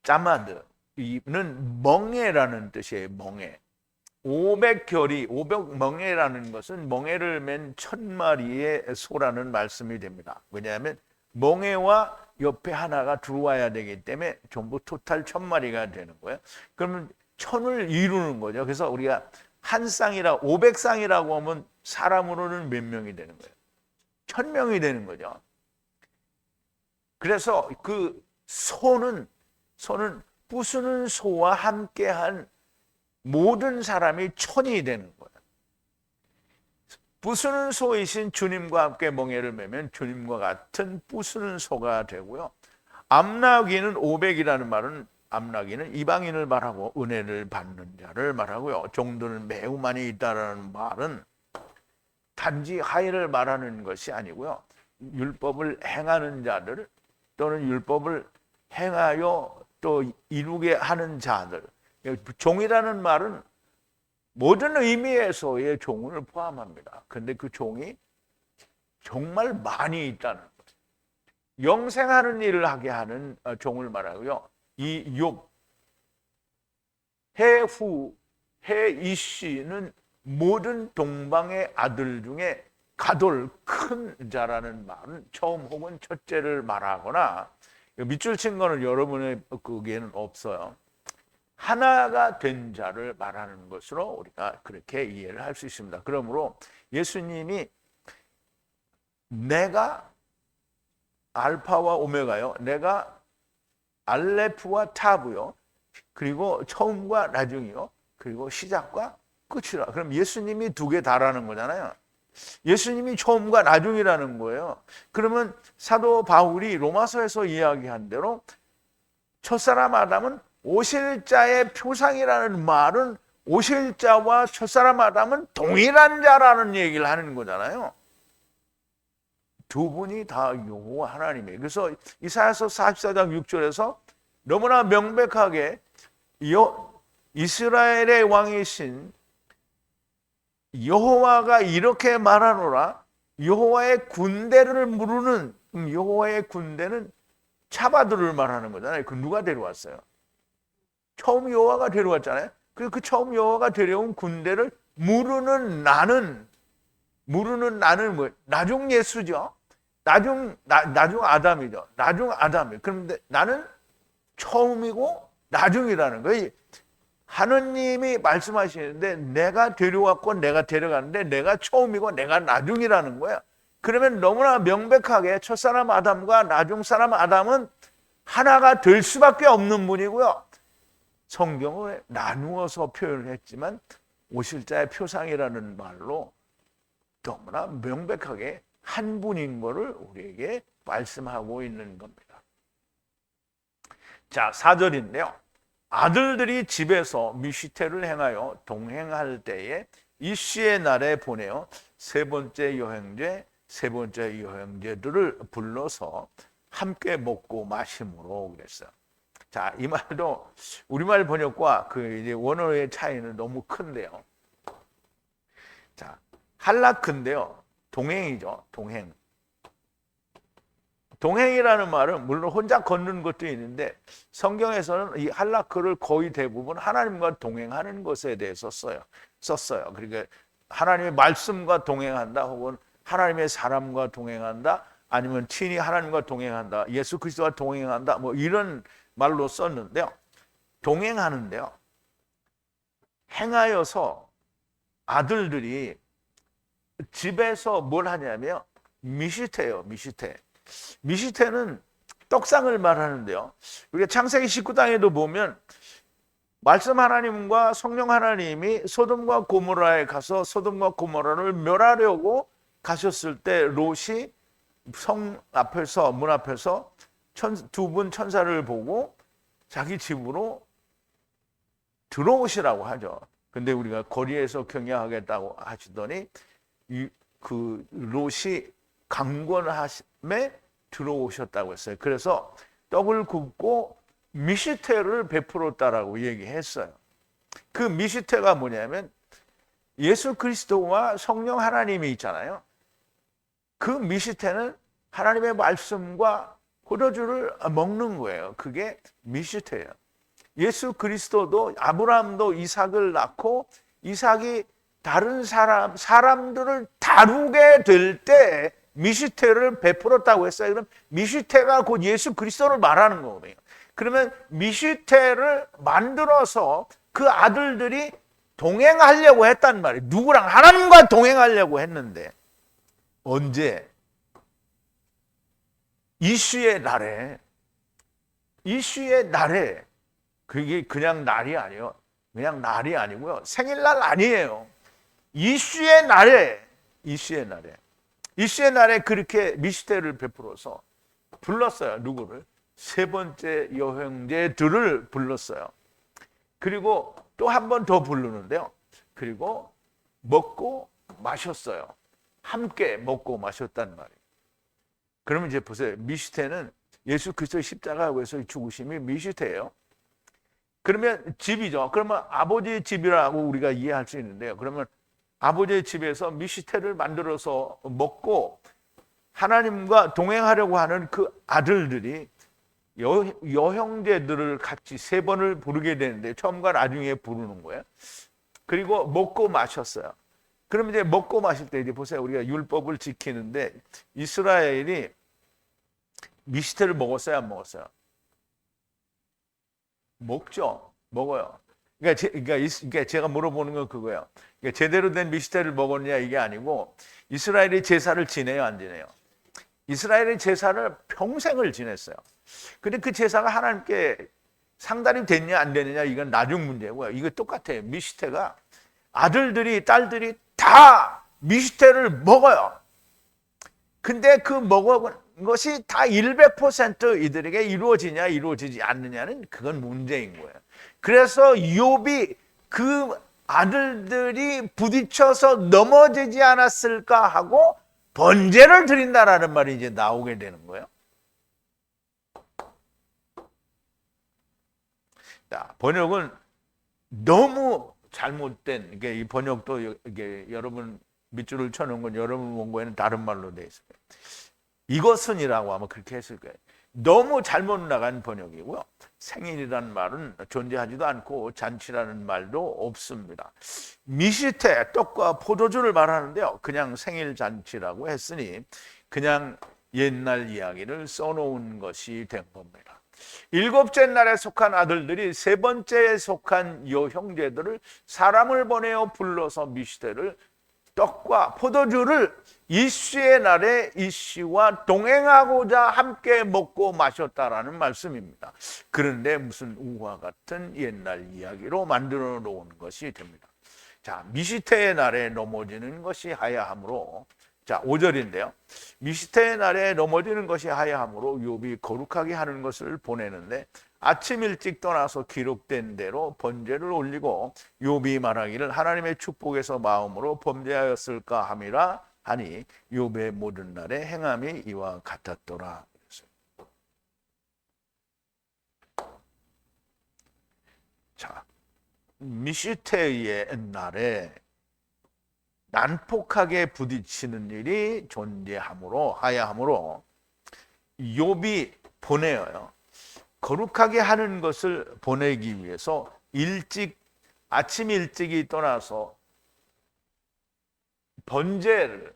짜마드는 멍에라는 뜻이에요. 멍에. 500결이 500멍에라는 것은 멍에를 맨 1000마리의 소라는 말씀이 됩니다. 왜냐하면 멍에와 옆에 하나가 들어와야 되기 때문에 전부 토탈 1000마리가 되는 거예요. 그러면 1000을 이루는 거죠. 그래서 우리가 한 쌍이라 500쌍이라고 하면 사람으로는 몇 명이 되는 거예요? 1000명이 되는 거죠. 그래서 그 소는 부수는 소와 함께한 모든 사람이 천이 되는 거예요. 부수는 소이신 주님과 함께 멍에를 매면 주님과 같은 부수는 소가 되고요. 암나귀는 500이라는 말은 암나귀는 이방인을 말하고 은혜를 받는 자를 말하고요. 종들은 매우 많이 있다라는 말은 단지 하인을 말하는 것이 아니고요. 율법을 행하는 자들 또는 율법을 행하여 또 이루게 하는 자들. 종이라는 말은 모든 의미에서의 종을 포함합니다. 그런데 그 종이 정말 많이 있다는 거예요. 영생하는 일을 하게 하는 종을 말하고요. 이 욥, 해후, 해이씨는 모든 동방의 아들 중에 가돌, 큰 자라는 말은 처음 혹은 첫째를 말하거나 밑줄 친 거는 여러분의 거기에는 없어요. 하나가 된 자를 말하는 것으로 우리가 그렇게 이해를 할 수 있습니다. 그러므로 예수님이 내가 알파와 오메가요. 내가 알레프와 타브요. 그리고 처음과 나중이요. 그리고 시작과 끝이라. 그럼 예수님이 두 개 다라는 거잖아요. 예수님이 처음과 나중이라는 거예요. 그러면 사도 바울이 로마서에서 이야기한 대로 첫사람 아담은 오실 자의 표상이라는 말은 오실 자와 첫사람 아담은 동일한 자라는 얘기를 하는 거잖아요. 두 분이 다 여호와 하나님이에요. 그래서 이사야서 44장 6절에서 너무나 명백하게 이스라엘의 왕이신 여호와가 이렇게 말하노라. 여호와의 군대를 부르는, 여호와의 군대는 차바들을 말하는 거잖아요. 그 누가 데려왔어요? 처음 여호와가 데려왔잖아요. 그래서 그 처음 여호와가 데려온 군대를 무르는 나는 뭐예요? 나중 예수죠. 나중 아담이죠. 나중 아담이에요. 그런데 나는 처음이고 나중이라는 거예요. 하느님이 말씀하시는데 내가 데려왔고 내가 데려가는데 내가 처음이고 내가 나중이라는 거야. 그러면 너무나 명백하게 첫사람 아담과 나중 사람 아담은 하나가 될 수밖에 없는 분이고요. 성경을 나누어서 표현을 했지만 오실 자의 표상이라는 말로 너무나 명백하게 한 분인 것을 우리에게 말씀하고 있는 겁니다. 자, 4절인데요. 아들들이 집에서 미시태를 행하여 동행할 때에 이시의 날에 보내어 세 번째 여행제들을 불러서 함께 먹고 마심으로 그랬어요. 자, 이 말도 우리말 번역과 이제 원어의 차이는 너무 큰데요. 자, 할라크인데요. 동행이죠. 동행. 동행이라는 말은 물론 혼자 걷는 것도 있는데 성경에서는 이 할라크를 거의 대부분 하나님과 동행하는 것에 대해서 썼어요. 그러니까 하나님의 말씀과 동행한다, 혹은 하나님의 사람과 동행한다, 아니면 친히 하나님과 동행한다, 예수 그리스도와 동행한다, 뭐 이런 말로 썼는데요. 동행하는데요. 행하여서 아들들이 집에서 뭘 하냐면 미시태예요. 미시태는 떡상을 말하는데요. 우리가 창세기 19장에도 보면 말씀 하나님과 성령 하나님이 소돔과 고모라에 가서 소돔과 고모라를 멸하려고 가셨을 때 롯이 성 앞에서 문 앞에서 두 분 천사를 보고 자기 집으로 들어오시라고 하죠. 근데 우리가 거리에서 경영하겠다고 하시더니 그 롯이 강권하심에 들어오셨다고 했어요. 그래서 떡을 굽고 미시태를 베풀었다라고 얘기했어요. 그 미시태가 뭐냐면 예수 그리스도와 성령 하나님이 있잖아요. 그 미시태는 하나님의 말씀과 포도주를 먹는 거예요. 그게 미시태예요. 예수 그리스도도 아브라함도 이삭을 낳고 이삭이 다른 사람들을 다루게 될 때 미시태를 베풀었다고 했어요. 그럼 미시태가 곧 예수 그리스도를 말하는 거거든요. 그러면 미시태를 만들어서 그 아들들이 동행하려고 했단 말이에요. 누구랑? 하나님과 동행하려고 했는데 언제? 이슈의 날에 그게 그냥 날이 아니에요. 그냥 날이 아니고요. 생일날 아니에요. 이슈의 날에 그렇게 미시태를 베풀어서 불렀어요. 누구를? 세 번째 여행제들을 불렀어요. 그리고 또 한 번 더 부르는데요. 그리고 먹고 마셨어요. 함께 먹고 마셨단 말이에요. 그러면 이제 보세요. 미시태는 예수 그리스도의 십자가에서 죽으심이 미시태예요. 그러면 집이죠. 그러면 아버지의 집이라고 우리가 이해할 수 있는데요. 그러면 아버지의 집에서 미시태를 만들어서 먹고 하나님과 동행하려고 하는 그 아들들이 여형제들을 같이 세 번을 부르게 되는데 처음과 나중에 부르는 거예요. 그리고 먹고 마셨어요. 그러면 이제 먹고 마실 때 이제 보세요. 우리가 율법을 지키는데 이스라엘이 미시태를 먹었어요, 안 먹었어요? 먹죠. 먹어요. 그러니까 제가 물어보는 건 그거예요. 그러니까 제대로 된 미시태를 먹었냐 이게 아니고 이스라엘이 제사를 지내요, 안 지내요? 이스라엘의 제사를 평생을 지냈어요. 근데 그 제사가 하나님께 상달이 됐냐 안 되느냐 이건 나중 문제고요. 이거 똑같아요. 미시태가 아들들이 딸들이 다 미시테를 먹어요. 근데 그 먹은 것이 다 100% 이들에게 이루어지냐 이루어지지 않느냐는 그건 문제인 거예요. 그래서 욥이 그 아들들이 부딪혀서 넘어지지 않았을까 하고 번제를 드린다라는 말이 이제 나오게 되는 거예요. 자, 번역은 너무 잘못된, 이게 이 번역도 이게 여러분 밑줄을 쳐놓은 건 여러분 원고에는 다른 말로 돼 있어요. 이것은이라고 하면 그렇게 했을 거예요. 너무 잘못 나간 번역이고요. 생일이라는 말은 존재하지도 않고 잔치라는 말도 없습니다. 미시테, 떡과 포도주를 말하는데요. 그냥 생일 잔치라고 했으니 그냥 옛날 이야기를 써놓은 것이 된 겁니다. 일곱째 날에 속한 아들들이 세 번째에 속한 요 형제들을 사람을 보내어 불러서 미시테를 떡과 포도주를 이씨의 날에 이씨와 동행하고자 함께 먹고 마셨다라는 말씀입니다. 그런데 무슨 우화 같은 옛날 이야기로 만들어 놓은 것이 됩니다. 자, 미시테의 날에 넘어지는 것이 하야함으로, 자, 5절인데요. 미시테의 날에 넘어지는 것이 하야함으로 욥이 거룩하게 하는 것을 보내는데 아침 일찍 떠나서 기록된 대로 번제를 올리고 욥이 말하기를 하나님의 축복에서 마음으로 범죄하였을까 함이라 하니 욥의 모든 날에 행함이 이와 같았더라. 자, 미시테의 날에 난폭하게 부딪히는 일이 존재하므로 하야함으로 욥이 보내어요. 거룩하게 하는 것을 보내기 위해서 아침 일찍이 떠나서 번제를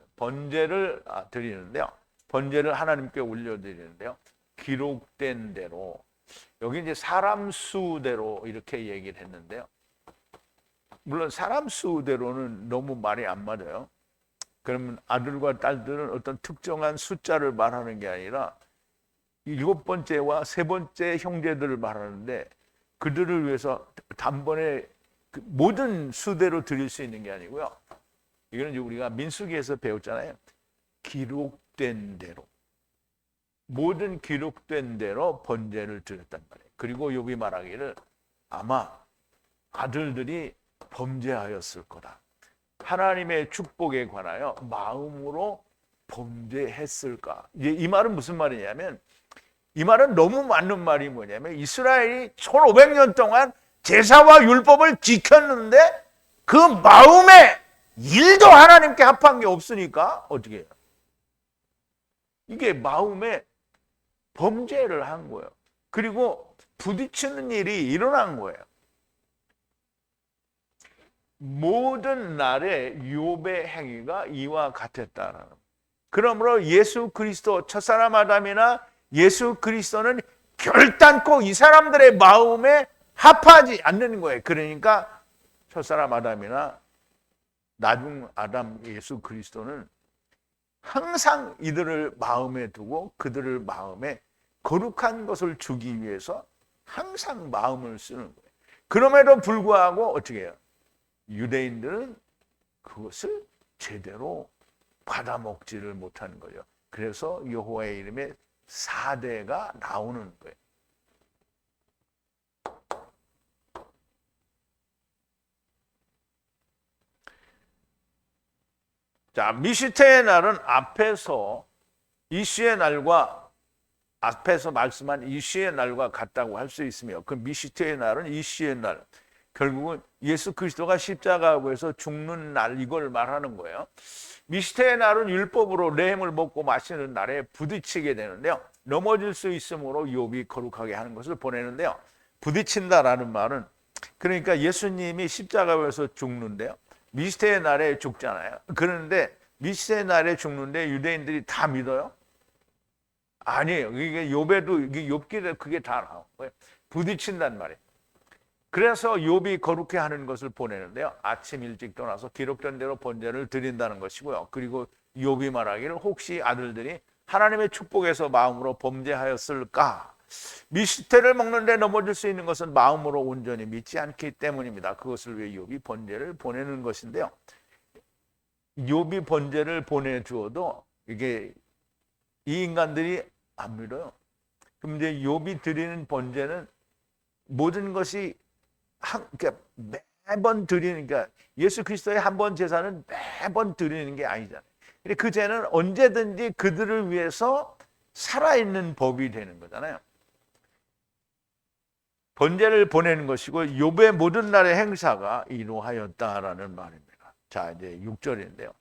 드리는데요. 번제를 하나님께 올려드리는데요. 기록된 대로, 여기 이제 사람 수대로 이렇게 얘기를 했는데요. 물론 사람 수대로는 너무 말이 안 맞아요. 그러면 아들과 딸들은 어떤 특정한 숫자를 말하는 게 아니라 7번째와 3번째 형제들을 말하는데 그들을 위해서 단번에 모든 수대로 드릴 수 있는 게 아니고요. 이거는 이제 우리가 민수기에서 배웠잖아요. 기록된 대로, 모든 기록된 대로 번제를 드렸단 말이에요. 그리고 욥이 말하기를 아마 아들들이 범죄하였을 거다. 하나님의 축복에 관하여 마음으로 범죄했을까? 이제 이 말은 무슨 말이냐면, 이 말은 너무 맞는 말이 뭐냐면 이스라엘이 1500년 동안 제사와 율법을 지켰는데 그 마음에 일도 하나님께 합한 게 없으니까 어떻게 해요? 이게 마음에 범죄를 한 거예요. 그리고 부딪히는 일이 일어난 거예요. 모든 날에 욥의 행위가 이와 같았다라는. 그러므로 예수 그리스도 첫사람 아담이나 예수 그리스도는 결단코 이 사람들의 마음에 합하지 않는 거예요. 그러니까 첫사람 아담이나 나중 아담 예수 그리스도는 항상 이들을 마음에 두고 그들을 마음에 거룩한 것을 주기 위해서 항상 마음을 쓰는 거예요. 그럼에도 불구하고 어떻게 해요? 유대인들은 그것을 제대로 받아먹지를 못하는 거예요. 그래서 여호와의 이름에 사대가 나오는 거예요. 자, 미시테의 날은 앞에서 이시의 날과 앞에서 말씀한 이시의 날과 같다고 할 수 있으며 그 미시테의 날은 이시의 날, 결국은 예수 그리스도가 십자가에서 죽는 날 이걸 말하는 거예요. 미시테의 날은 율법으로 레헴을 먹고 마시는 날에 부딪히게 되는데요. 넘어질 수 있으므로 욥이 거룩하게 하는 것을 보내는데요. 부딪힌다라는 말은 그러니까 예수님이 십자가에서 죽는데요. 미시테의 날에 죽잖아요. 그런데 미시테의 날에 죽는데 유대인들이 다 믿어요? 아니에요. 이게 욥에도 이게 욥기에 그게 다 나온 거예요. 부딪힌단 말이에요. 그래서 욥이 거룩해 하는 것을 보내는데요. 아침 일찍 떠나서 기록된 대로 번제를 드린다는 것이고요. 그리고 욥이 말하기를 혹시 아들들이 하나님의 축복에서 마음으로 범죄하였을까? 미시테를 먹는데 넘어질 수 있는 것은 마음으로 온전히 믿지 않기 때문입니다. 그것을 위해 욥이 번제를 보내는 것인데요. 욥이 번제를 보내주어도 이게 이 인간들이 안 믿어요. 그럼 이제 욥이 드리는 번제는 모든 것이 그러니까 매번 드리는, 그러니까 예수 그리스도의 한 번 제사는 매번 드리는 게 아니잖아요. 근데 그 제는 언제든지 그들을 위해서 살아있는 법이 되는 거잖아요. 번제를 보내는 것이고 욥의 모든 날의 행사가 이루하였다라는 말입니다. 자, 이제 6절인데요.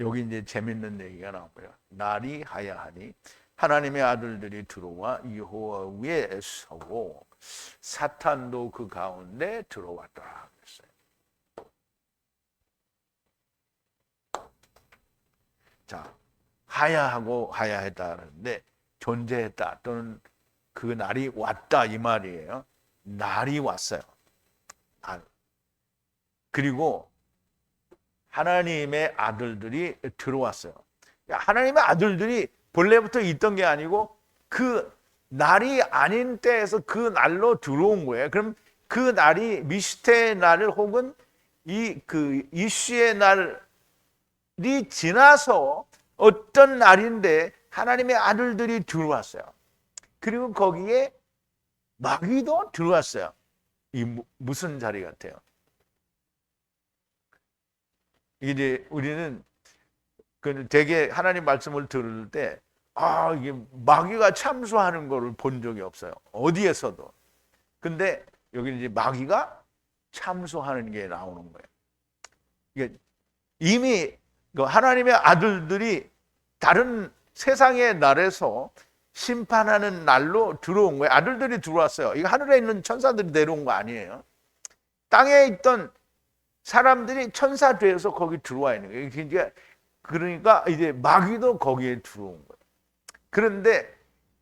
여기 이제 재밌는 얘기가 나옵니다. 날이 하야하니 하나님의 아들들이 들어와 여호와 위에 서고 사탄도 그 가운데 들어왔다 그랬어요. 자, 하야하고 하야했다는데 존재했다 또는 그 날이 왔다 이 말이에요. 날이 왔어요. 그리고 하나님의 아들들이 들어왔어요. 하나님의 아들들이 본래부터 있던 게 아니고 그 날이 아닌 때에서 그 날로 들어온 거예요. 그럼 그 날이 미스테의 날 혹은 그 이슈의 날이 지나서 어떤 날인데 하나님의 아들들이 들어왔어요. 그리고 거기에 마귀도 들어왔어요. 이 무슨 자리 같아요? 이제 우리는 되게 하나님 말씀을 들을 때 이게 마귀가 참수하는 거를 본 적이 없어요. 어디에서도. 근데 여기 이제 마귀가 참수하는 게 나오는 거예요. 이게 이미 하나님의 아들들이 다른 세상의 날에서 심판하는 날로 들어온 거예요. 아들들이 들어왔어요. 이거 하늘에 있는 천사들이 내려온 거 아니에요. 땅에 있던 사람들이 천사 되어서 거기 들어와 있는 거예요. 그러니까 이제 마귀도 거기에 들어온 거예요. 그런데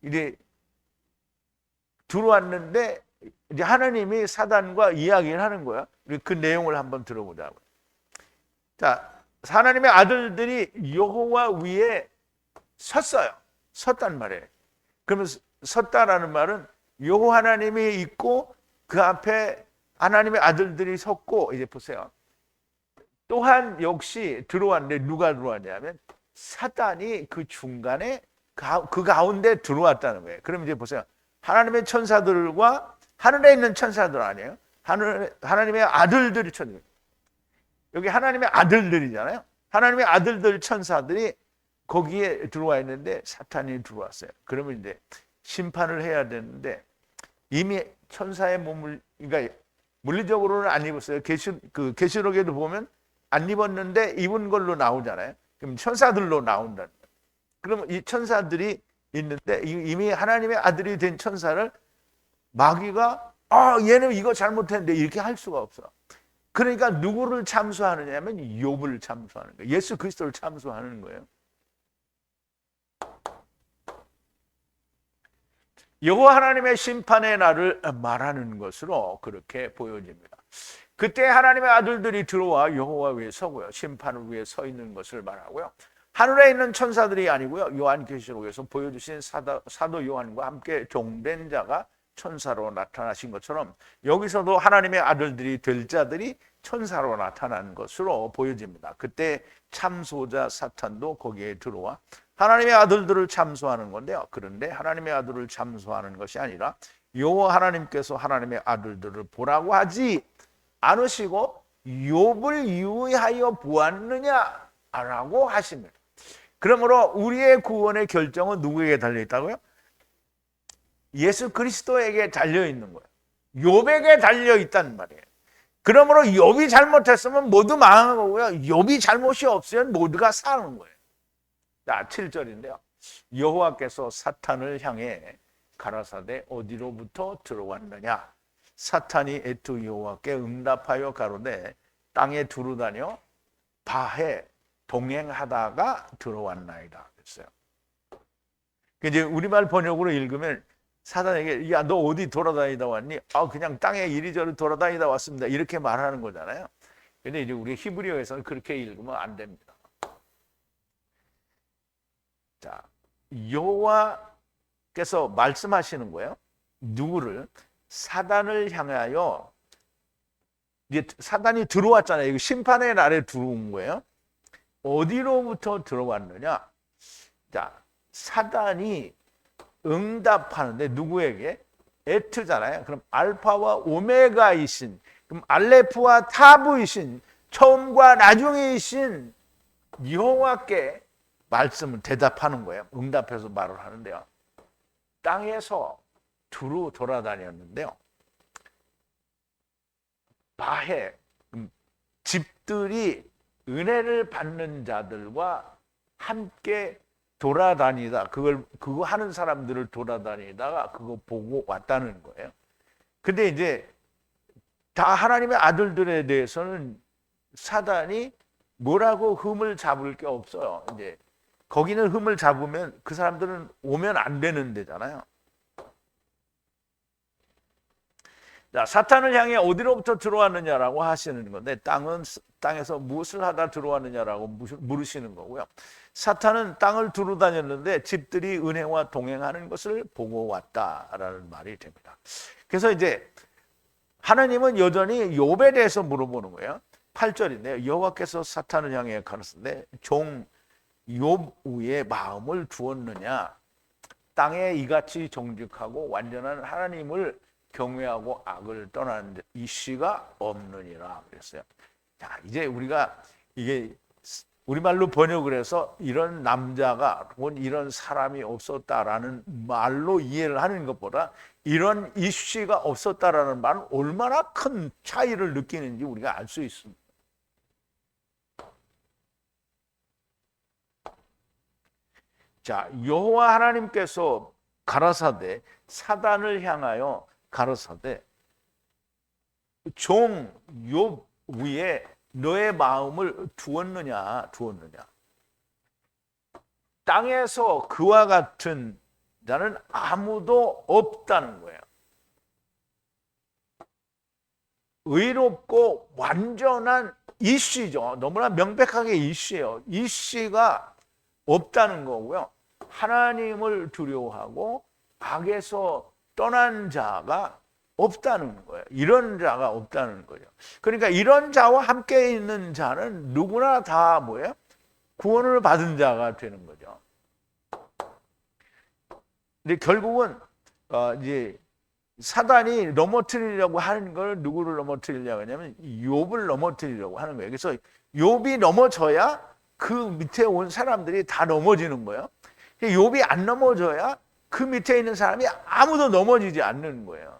이제 들어왔는데 이제 하나님이 사단과 이야기를 하는 거야. 그 내용을 한번 들어보자고요. 자, 하나님의 아들들이 여호와 위에 섰어요. 섰단 말이에요. 그러면 섰다라는 말은 여호와 하나님이 있고 그 앞에 하나님의 아들들이 섰고, 이제 보세요. 또한 역시 들어왔는데 누가 들어왔냐면 사단이 그 중간에 그 가운데 들어왔다는 거예요. 그럼 이제 보세요. 하나님의 천사들과 하늘에 있는 천사들 아니에요? 하나님의 아들들이 천사들. 여기 하나님의 아들들이잖아요. 하나님의 아들들 천사들이 거기에 들어와 있는데 사탄이 들어왔어요. 그러면 이제 심판을 해야 되는데 이미 천사의 몸을, 그러니까 물리적으로는 안 입었어요. 계시록에도 보면 안 입었는데 입은 걸로 나오잖아요. 그럼 천사들로 나온다는 거예요. 그러면 이 천사들이 있는데 이미 하나님의 아들이 된 천사를 마귀가 얘는 이거 잘못했는데 이렇게 할 수가 없어. 그러니까 누구를 참수하느냐면 욥을 참수하는 거예요. 예수 그리스도를 참수하는 거예요. 여호와 하나님의 심판의 날을 말하는 것으로 그렇게 보여집니다. 그때 하나님의 아들들이 들어와 여호와 위에 서고요. 심판을 위해 서 있는 것을 말하고요. 하늘에 있는 천사들이 아니고요. 요한계시록에서 보여주신 사도 요한과 함께 종된 자가 천사로 나타나신 것처럼 여기서도 하나님의 아들들이 될 자들이 천사로 나타난 것으로 보여집니다. 그때 참소자 사탄도 거기에 들어와 하나님의 아들들을 참소하는 건데요. 그런데 하나님의 아들을 참소하는 것이 아니라 여호와 하나님께서 하나님의 아들들을 보라고 하지 않으시고 욥을 유의하여 보았느냐라고 하십니다. 그러므로 우리의 구원의 결정은 누구에게 달려있다고요? 예수 그리스도에게 달려있는 거예요. 욥에게 달려있다는 말이에요. 그러므로 욥이 잘못했으면 모두 망한 거고요. 욥이 잘못이 없으면 모두가 사는 거예요. 자, 7절인데요. 여호와께서 사탄을 향해 가라사대 어디로부터 들어왔느냐? 사탄이 애투 여호와께 응답하여 가로되 땅에 두루다녀 바해 동행하다가 들어왔나이다 그랬어요. 이제 우리말 번역으로 읽으면 사단에게 야, 너 어디 돌아다니다 왔니? 그냥 땅에 이리저리 돌아다니다 왔습니다. 이렇게 말하는 거잖아요. 근데 이제 우리 히브리어에서는 그렇게 읽으면 안 됩니다. 자, 여호와께서 말씀하시는 거예요. 누구를? 사단을 향하여. 이제 사단이 들어왔잖아요. 이거 심판의 날에 들어온 거예요. 어디로부터 들어왔느냐? 자, 사단이 응답하는데 누구에게? 에트잖아요. 그럼 알파와 오메가이신, 그럼 알레프와 타브이신, 처음과 나중이신 여호와께 말씀을 대답하는 거예요. 응답해서 말을 하는데요. 땅에서 두루 돌아다녔는데요. 바해, 집들이 은혜를 받는 자들과 함께 돌아다니다, 그거 하는 사람들을 돌아다니다가 그거 보고 왔다는 거예요. 근데 이제 다 하나님의 아들들에 대해서는 사단이 뭐라고 흠을 잡을 게 없어요. 이제 거기는 흠을 잡으면 그 사람들은 오면 안 되는 데잖아요. 자, 사탄을 향해 어디로부터 들어왔느냐라고 하시는 건데, 땅에서 무엇을 하다 들어왔느냐라고 물으시는 거고요. 사탄은 땅을 두루 다녔는데 집들이 은혜와 동행하는 것을 보고 왔다라는 말이 됩니다. 그래서 이제 하나님은 여전히 욥에 대해서 물어보는 거예요. 8절인데요. 여호와께서 사탄을 향해 가르치는데 종 욥 위에 마음을 두었느냐? 땅에 이같이 정직하고 완전한 하나님을 경외하고 악을 떠나는 이씨가 없느니라 그랬어요. 자, 이제 우리가 이게 우리말로 번역을 해서 이런 남자가 혹은 이런 사람이 없었다라는 말로 이해를 하는 것보다 이런 이씨가 없었다라는 말은 얼마나 큰 차이를 느끼는지 우리가 알 수 있습니다. 자, 여호와 하나님께서 가라사대 사단을 향하여 가라사대 종 욥 위에 너의 마음을 두었느냐. 땅에서 그와 같은 자는 아무도 없다는 거예요. 의롭고 완전한 이씨죠. 너무나 명백하게 이씨예요. 이씨가 없다는 거고요. 하나님을 두려워하고 악에서 떠난 자가 없다는 거예요. 이런 자가 없다는 거죠. 그러니까 이런 자와 함께 있는 자는 누구나 다 뭐예요? 구원을 받은 자가 되는 거죠. 근데 결국은 이제 사단이 넘어뜨리려고 하는 걸 누구를 넘어뜨리려고 하냐면 욥을 넘어뜨리려고 하는 거예요. 그래서 욥이 넘어져야 그 밑에 온 사람들이 다 넘어지는 거예요. 욥이 안 넘어져야 그 밑에 있는 사람이 아무도 넘어지지 않는 거예요.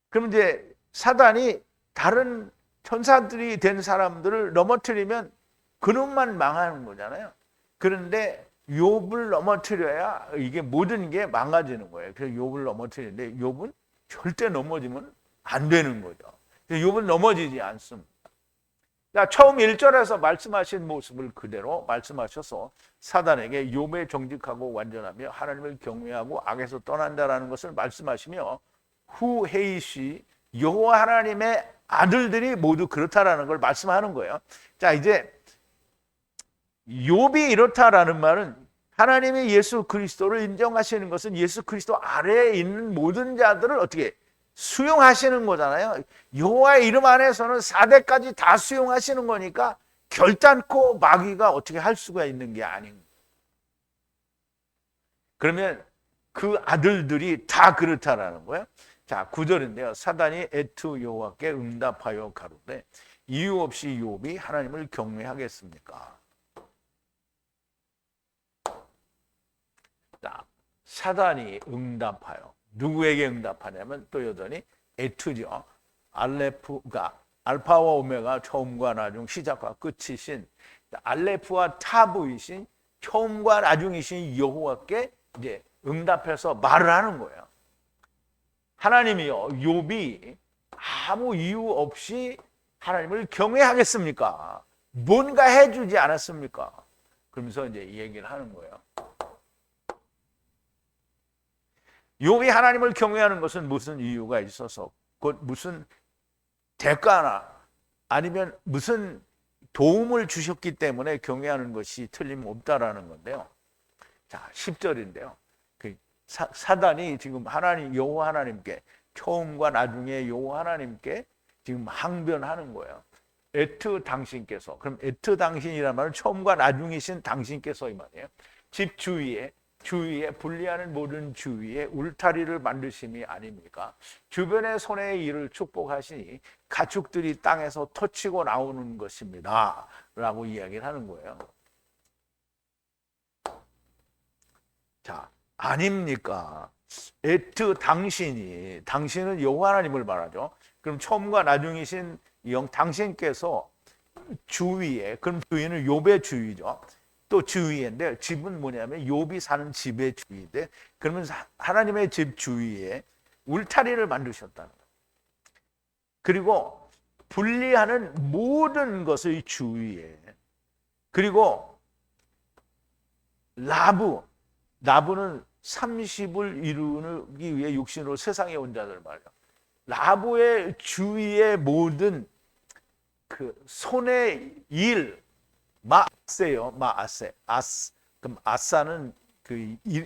그럼 이제 사단이 다른 천사들이 된 사람들을 넘어뜨리면 그놈만 망하는 거잖아요. 그런데 욥을 넘어뜨려야 이게 모든 게 망가지는 거예요. 그래서 욥을 넘어뜨리는데 욥은 절대 넘어지면 안 되는 거죠. 욥은 넘어지지 않습니다. 자, 처음 1절에서 말씀하신 모습을 그대로 말씀하셔서 사단에게 욥의 정직하고 완전하며 하나님을 경외하고 악에서 떠난다라는 것을 말씀하시며 후헤이시 여호와 하나님의 아들들이 모두 그렇다라는 걸 말씀하는 거예요. 자, 이제 욥이 이렇다라는 말은 하나님이 예수 그리스도를 인정하시는 것은 예수 그리스도 아래에 있는 모든 자들을 어떻게 수용하시는 거잖아요. 여호와의 이름 안에서는 4대까지 다 수용하시는 거니까 결단코 마귀가 어떻게 할 수가 있는 게 아닌 거예요. 그러면 그 아들들이 다 그렇다라는 거예요. 자, 9절인데요. 사단이 에트 여호와께 응답하여 가로되 이유 없이 욥이 하나님을 경외하겠습니까? 자, 사단이 응답하여 누구에게 응답하냐면 또 여전히 에트죠. 알레프가 알파와 오메가 처음과 나중 시작과 끝이신 알레프와 타브이신 처음과 나중이신 여호와께 이제 응답해서 말을 하는 거예요. 하나님이요, 욥이 아무 이유 없이 하나님을 경외하겠습니까? 뭔가 해주지 않았습니까? 그러면서 이제 이 얘기를 하는 거예요. 욥이 하나님을 경외하는 것은 무슨 이유가 있어서, 곧 무슨 대가나 아니면 무슨 도움을 주셨기 때문에 경외하는 것이 틀림없다라는 건데요. 자, 10절인데요. 사단이 지금 하나님 여호와 하나님께 처음과 나중에 여호와 하나님께 지금 항변하는 거예요. 에트 당신께서. 그럼 에트 당신이란 말은 처음과 나중이신 당신께서 이 말이에요. 집 주위에 분리하는 모든 주위에 울타리를 만드심이 아닙니까? 주변의 손의 일을 축복하시니 가축들이 땅에서 터치고 나오는 것입니다. 라고 이야기를 하는 거예요. 자, 아닙니까? 에트 당신은 여호와 하나님을 말하죠. 그럼 처음과 나중이신 당신께서 주위에, 그럼 주위는 욥의 주위죠. 또 주위인데 집은 뭐냐면 욥이 사는 집의 주위인데, 그러면 하나님의 집 주위에 울타리를 만드셨다는 거예요. 그리고 분리하는 모든 것의 주위에, 그리고 라브는 30을 이루기 위해 육신으로 세상에 온 자들 말이야. 라브의 주위의 모든 그 손의 일, 마아세요. 그럼 아사는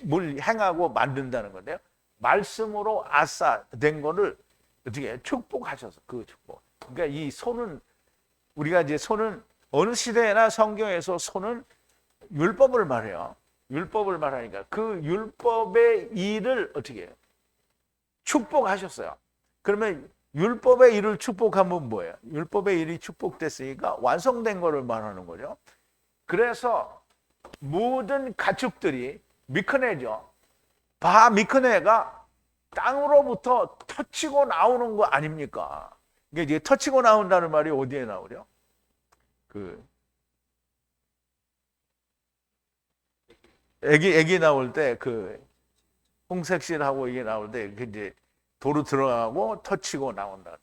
뭘 행하고 만든다는 건데요. 말씀으로 아사 된 거를 어떻게 축복하셔서 그 축복. 그러니까 이 손은, 우리가 이제 손은 어느 시대나 성경에서 손은 율법을 말해요. 율법을 말하니까 그 율법의 일을 어떻게 해요? 축복하셨어요. 그러면 율법의 일을 축복하면 뭐예요? 율법의 일이 축복됐으니까 완성된 거를 말하는 거죠. 그래서 모든 가축들이 미크네죠. 미크네가 땅으로부터 터치고 나오는 거 아닙니까? 이게 이제 터치고 나온다는 말이 어디에 나오죠? 애기 나올 때 홍색실하고 이게 나올 때 이제 도로 들어가고 터치고 나온다.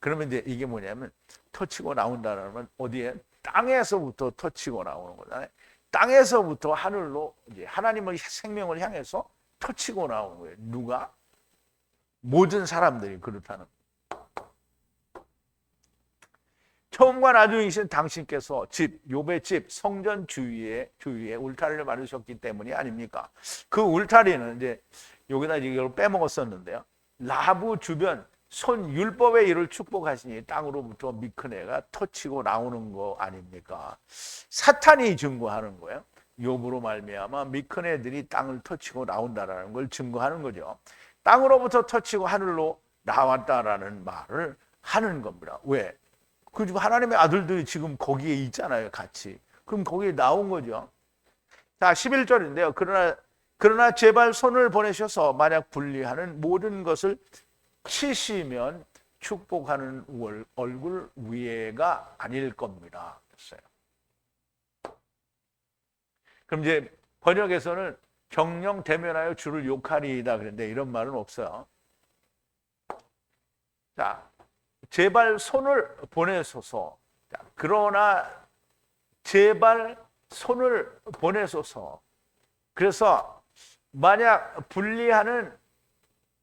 그러면 이제 이게 뭐냐면 터치고 나온다는 건 어디에? 땅에서부터 터치고 나오는 거잖아요. 땅에서부터 하늘로 이제 하나님의 생명을 향해서 터치고 나오는 거예요. 누가? 모든 사람들이 그렇다는 거예요. 처음과 나중이신 당신께서 욥의 집 성전 주위에 울타리를 만드셨기 때문이 아닙니까? 그 울타리는 이제 여기다 이걸 빼먹었었는데요. 라브 주변 손 율법의 일을 축복하시니 땅으로부터 미크네가 터치고 나오는 거 아닙니까? 사탄이 증거하는 거예요. 욥으로 말미암아 미크네들이 땅을 터치고 나온다라는 걸 증거하는 거죠. 땅으로부터 터치고 하늘로 나왔다라는 말을 하는 겁니다. 왜? 하나님의 아들들이 지금 거기에 있잖아요, 같이. 그럼 거기에 나온 거죠. 자, 11절인데요. 그러나 제발 손을 보내셔서 만약 분리하는 모든 것을 치시면 축복하는 얼굴 위에가 아닐 겁니다. 그랬어요. 그럼 이제 번역에서는 정령 대면하여 주를 욕하리이다 그랬는데 이런 말은 없어요. 자, 제발 손을 보내소서. 그러나 제발 손을 보내소서. 그래서 만약 분리하는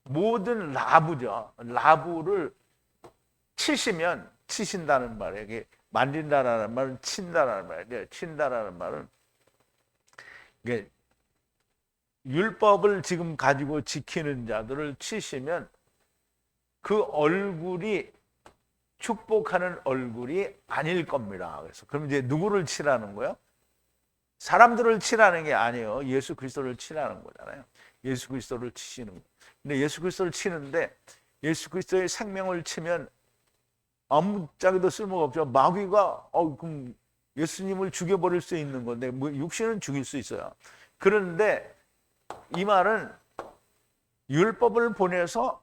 모든 라브를 치신다는 말이에요. 이게 만진다라는 말은 친다라는 말이에요. 친다라는 말은 이게 율법을 지금 가지고 지키는 자들을 치시면 그 얼굴이 축복하는 얼굴이 아닐 겁니다. 그래서 그럼 이제 누구를 치라는 거예요? 사람들을 치라는 게 아니에요. 예수 그리스도를 치라는 거잖아요. 예수 그리스도를 치시는 거. 근데 예수 그리스도를 치는데 예수 그리스도의 생명을 치면 아무짝에도 쓸모가 없죠. 마귀가 그럼 예수님을 죽여버릴 수 있는 건데 뭐 육신은 죽일 수 있어요. 그런데 이 말은 율법을 보내서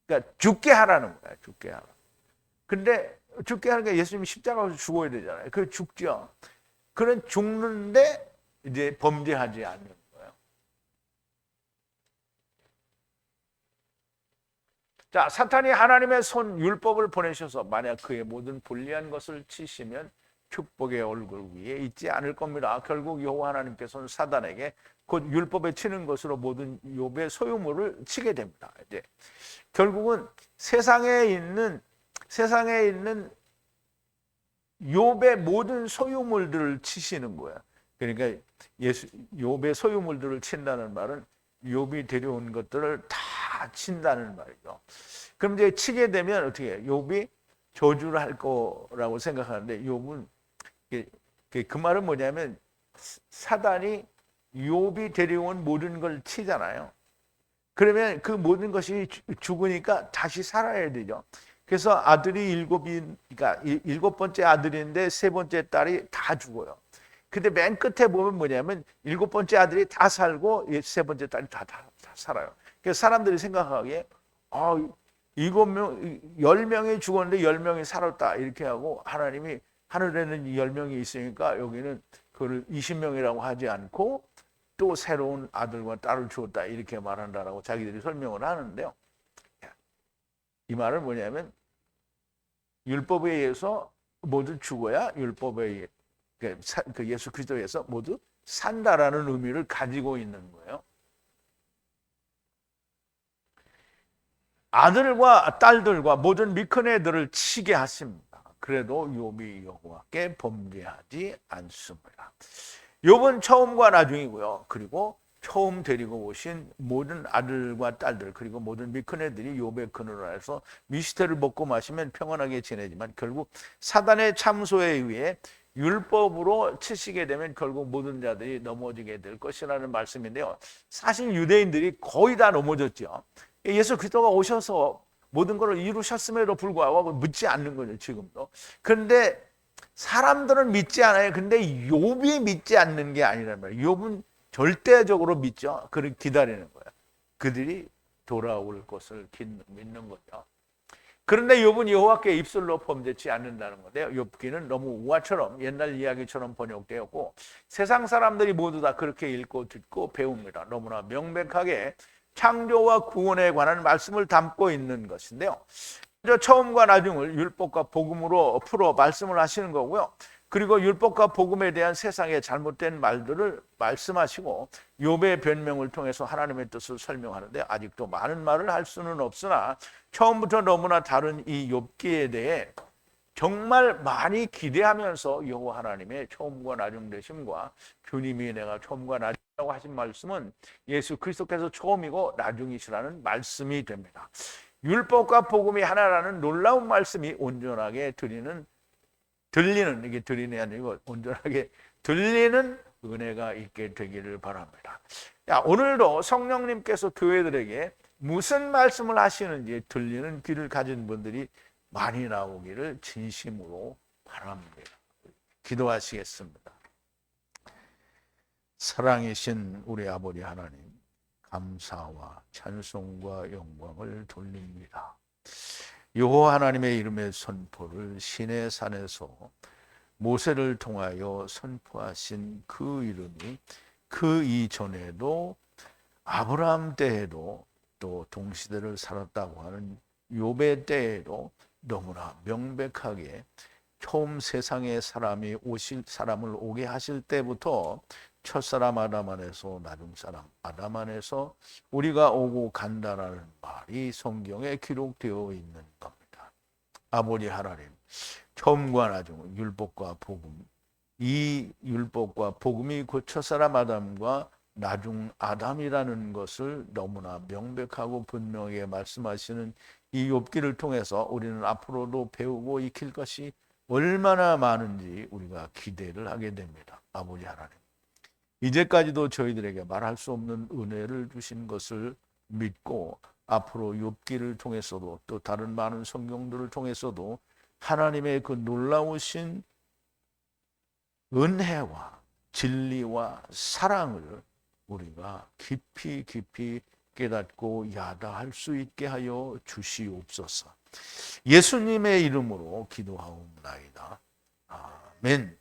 그러니까 죽게 하라는 거야. 죽게 하라. 근데 죽게 하는 게 예수님이 십자가에서 죽어야 되잖아요. 그 죽죠. 그런 죽는데 이제 범죄하지 않는 거예요. 자, 사탄이 하나님의 손 율법을 보내셔서 만약 그의 모든 불리한 것을 치시면 축복의 얼굴 위에 있지 않을 겁니다. 결국 여호와 하나님께서는 사단에게 곧 율법에 치는 것으로 모든 욥의 소유물을 치게 됩니다. 이제 결국은 세상에 있는 욥의 모든 소유물들을 치시는 거야. 그러니까 욥의 소유물들을 친다는 말은 욥이 데려온 것들을 다 친다는 말이죠. 그럼 이제 치게 되면 어떻게 해요? 욥이 저주를 할 거라고 생각하는데 욥은 그 말은 뭐냐면 사단이 욥이 데려온 모든 걸 치잖아요. 그러면 그 모든 것이 죽으니까 다시 살아야 되죠. 그래서 아들이 그러니까 일곱 번째 아들인데 세 번째 딸이 다 죽어요. 근데 맨 끝에 보면 뭐냐면 일곱 번째 아들이 다 살고 세 번째 딸이 다 살아요. 그래서 사람들이 생각하기에 일곱 명, 10명이 죽었는데 10명이 살았다 이렇게 하고 하나님이 하늘에는 10명이 있으니까 여기는 그걸 20명이라고 하지 않고 또 새로운 아들과 딸을 주었다 이렇게 말한다라고 자기들이 설명을 하는데요. 이 말은 뭐냐면 율법에 의해서 모두 죽어야 율법에 의해 그 예수 그리스도에서 모두 산다라는 의미를 가지고 있는 거예요. 아들과 딸들과 모든 미큰 애들을 치게 하십니다. 그래도 욥이 여호와께 범죄하지 않습니다. 욥은 처음과 나중이고요. 그리고 처음 데리고 오신 모든 아들과 딸들 그리고 모든 미큰 애들이 욥의 근으로 해서 미스테를 먹고 마시면 평안하게 지내지만 결국 사단의 참소에 의해 율법으로 치시게 되면 결국 모든 자들이 넘어지게 될 것이라는 말씀인데요. 사실 유대인들이 거의 다 넘어졌죠. 예수 그리스도가 오셔서 모든 것을 이루셨음에도 불구하고 믿지 않는 거죠, 지금도. 그런데 사람들은 믿지 않아요. 근데 욥이 믿지 않는 게 아니란 말이에요. 욥은 절대적으로 믿죠. 그를 기다리는 거예요. 그들이 돌아올 것을 믿는 거죠. 그런데 욥은 여호와께 입술로 범죄치 않는다는 건데요. 욥기는 너무 우화처럼 옛날 이야기처럼 번역되었고 세상 사람들이 모두 다 그렇게 읽고 듣고 배웁니다. 너무나 명백하게 창조와 구원에 관한 말씀을 담고 있는 것인데요. 처음과 나중을 율법과 복음으로 풀어 말씀을 하시는 거고요. 그리고 율법과 복음에 대한 세상의 잘못된 말들을 말씀하시고 욥의 변명을 통해서 하나님의 뜻을 설명하는데 아직도 많은 말을 할 수는 없으나 처음부터 너무나 다른 이 욥기에 대해 정말 많이 기대하면서 여호와 하나님의 처음과 나중 되심과 주님이 내가 처음과 나중이라고 하신 말씀은 예수 그리스도께서 처음이고 나중이시라는 말씀이 됩니다. 율법과 복음이 하나라는 놀라운 말씀이 온전하게 들리는 이게 들리는 게 아니고 온전하게 들리는 은혜가 있게 되기를 바랍니다. 오늘도 성령님께서 교회들에게 무슨 말씀을 하시는지 들리는 귀를 가진 분들이 많이 나오기를 진심으로 바랍니다. 기도하시겠습니다. 사랑이신 우리 아버지 하나님, 감사와 찬송과 영광을 돌립니다. 여호와 하나님의 이름의 선포를 시내 산에서 모세를 통하여 선포하신 그 이름이 그 이전에도 아브라함 때에도 또 동시대를 살았다고 하는 욥의 때에도 너무나 명백하게 처음 세상에 사람을 오게 하실 때부터 첫사람 아담 안에서 나중 사람 아담 안에서 우리가 오고 간다라는 말이 성경에 기록되어 있는 겁니다. 아버지 하나님, 처음과 나중 율법과 복음, 이 율법과 복음이 그 첫사람 아담과 나중 아담이라는 것을 너무나 명백하고 분명하게 말씀하시는 이 욥기를 통해서 우리는 앞으로도 배우고 익힐 것이 얼마나 많은지 우리가 기대를 하게 됩니다. 아버지 하나님, 이제까지도 저희들에게 말할 수 없는 은혜를 주신 것을 믿고 앞으로 욥기를 통해서도 또 다른 많은 성경들을 통해서도 하나님의 그 놀라우신 은혜와 진리와 사랑을 우리가 깊이 깨닫고 야다할 수 있게 하여 주시옵소서. 예수님의 이름으로 기도하옵나이다. 아멘.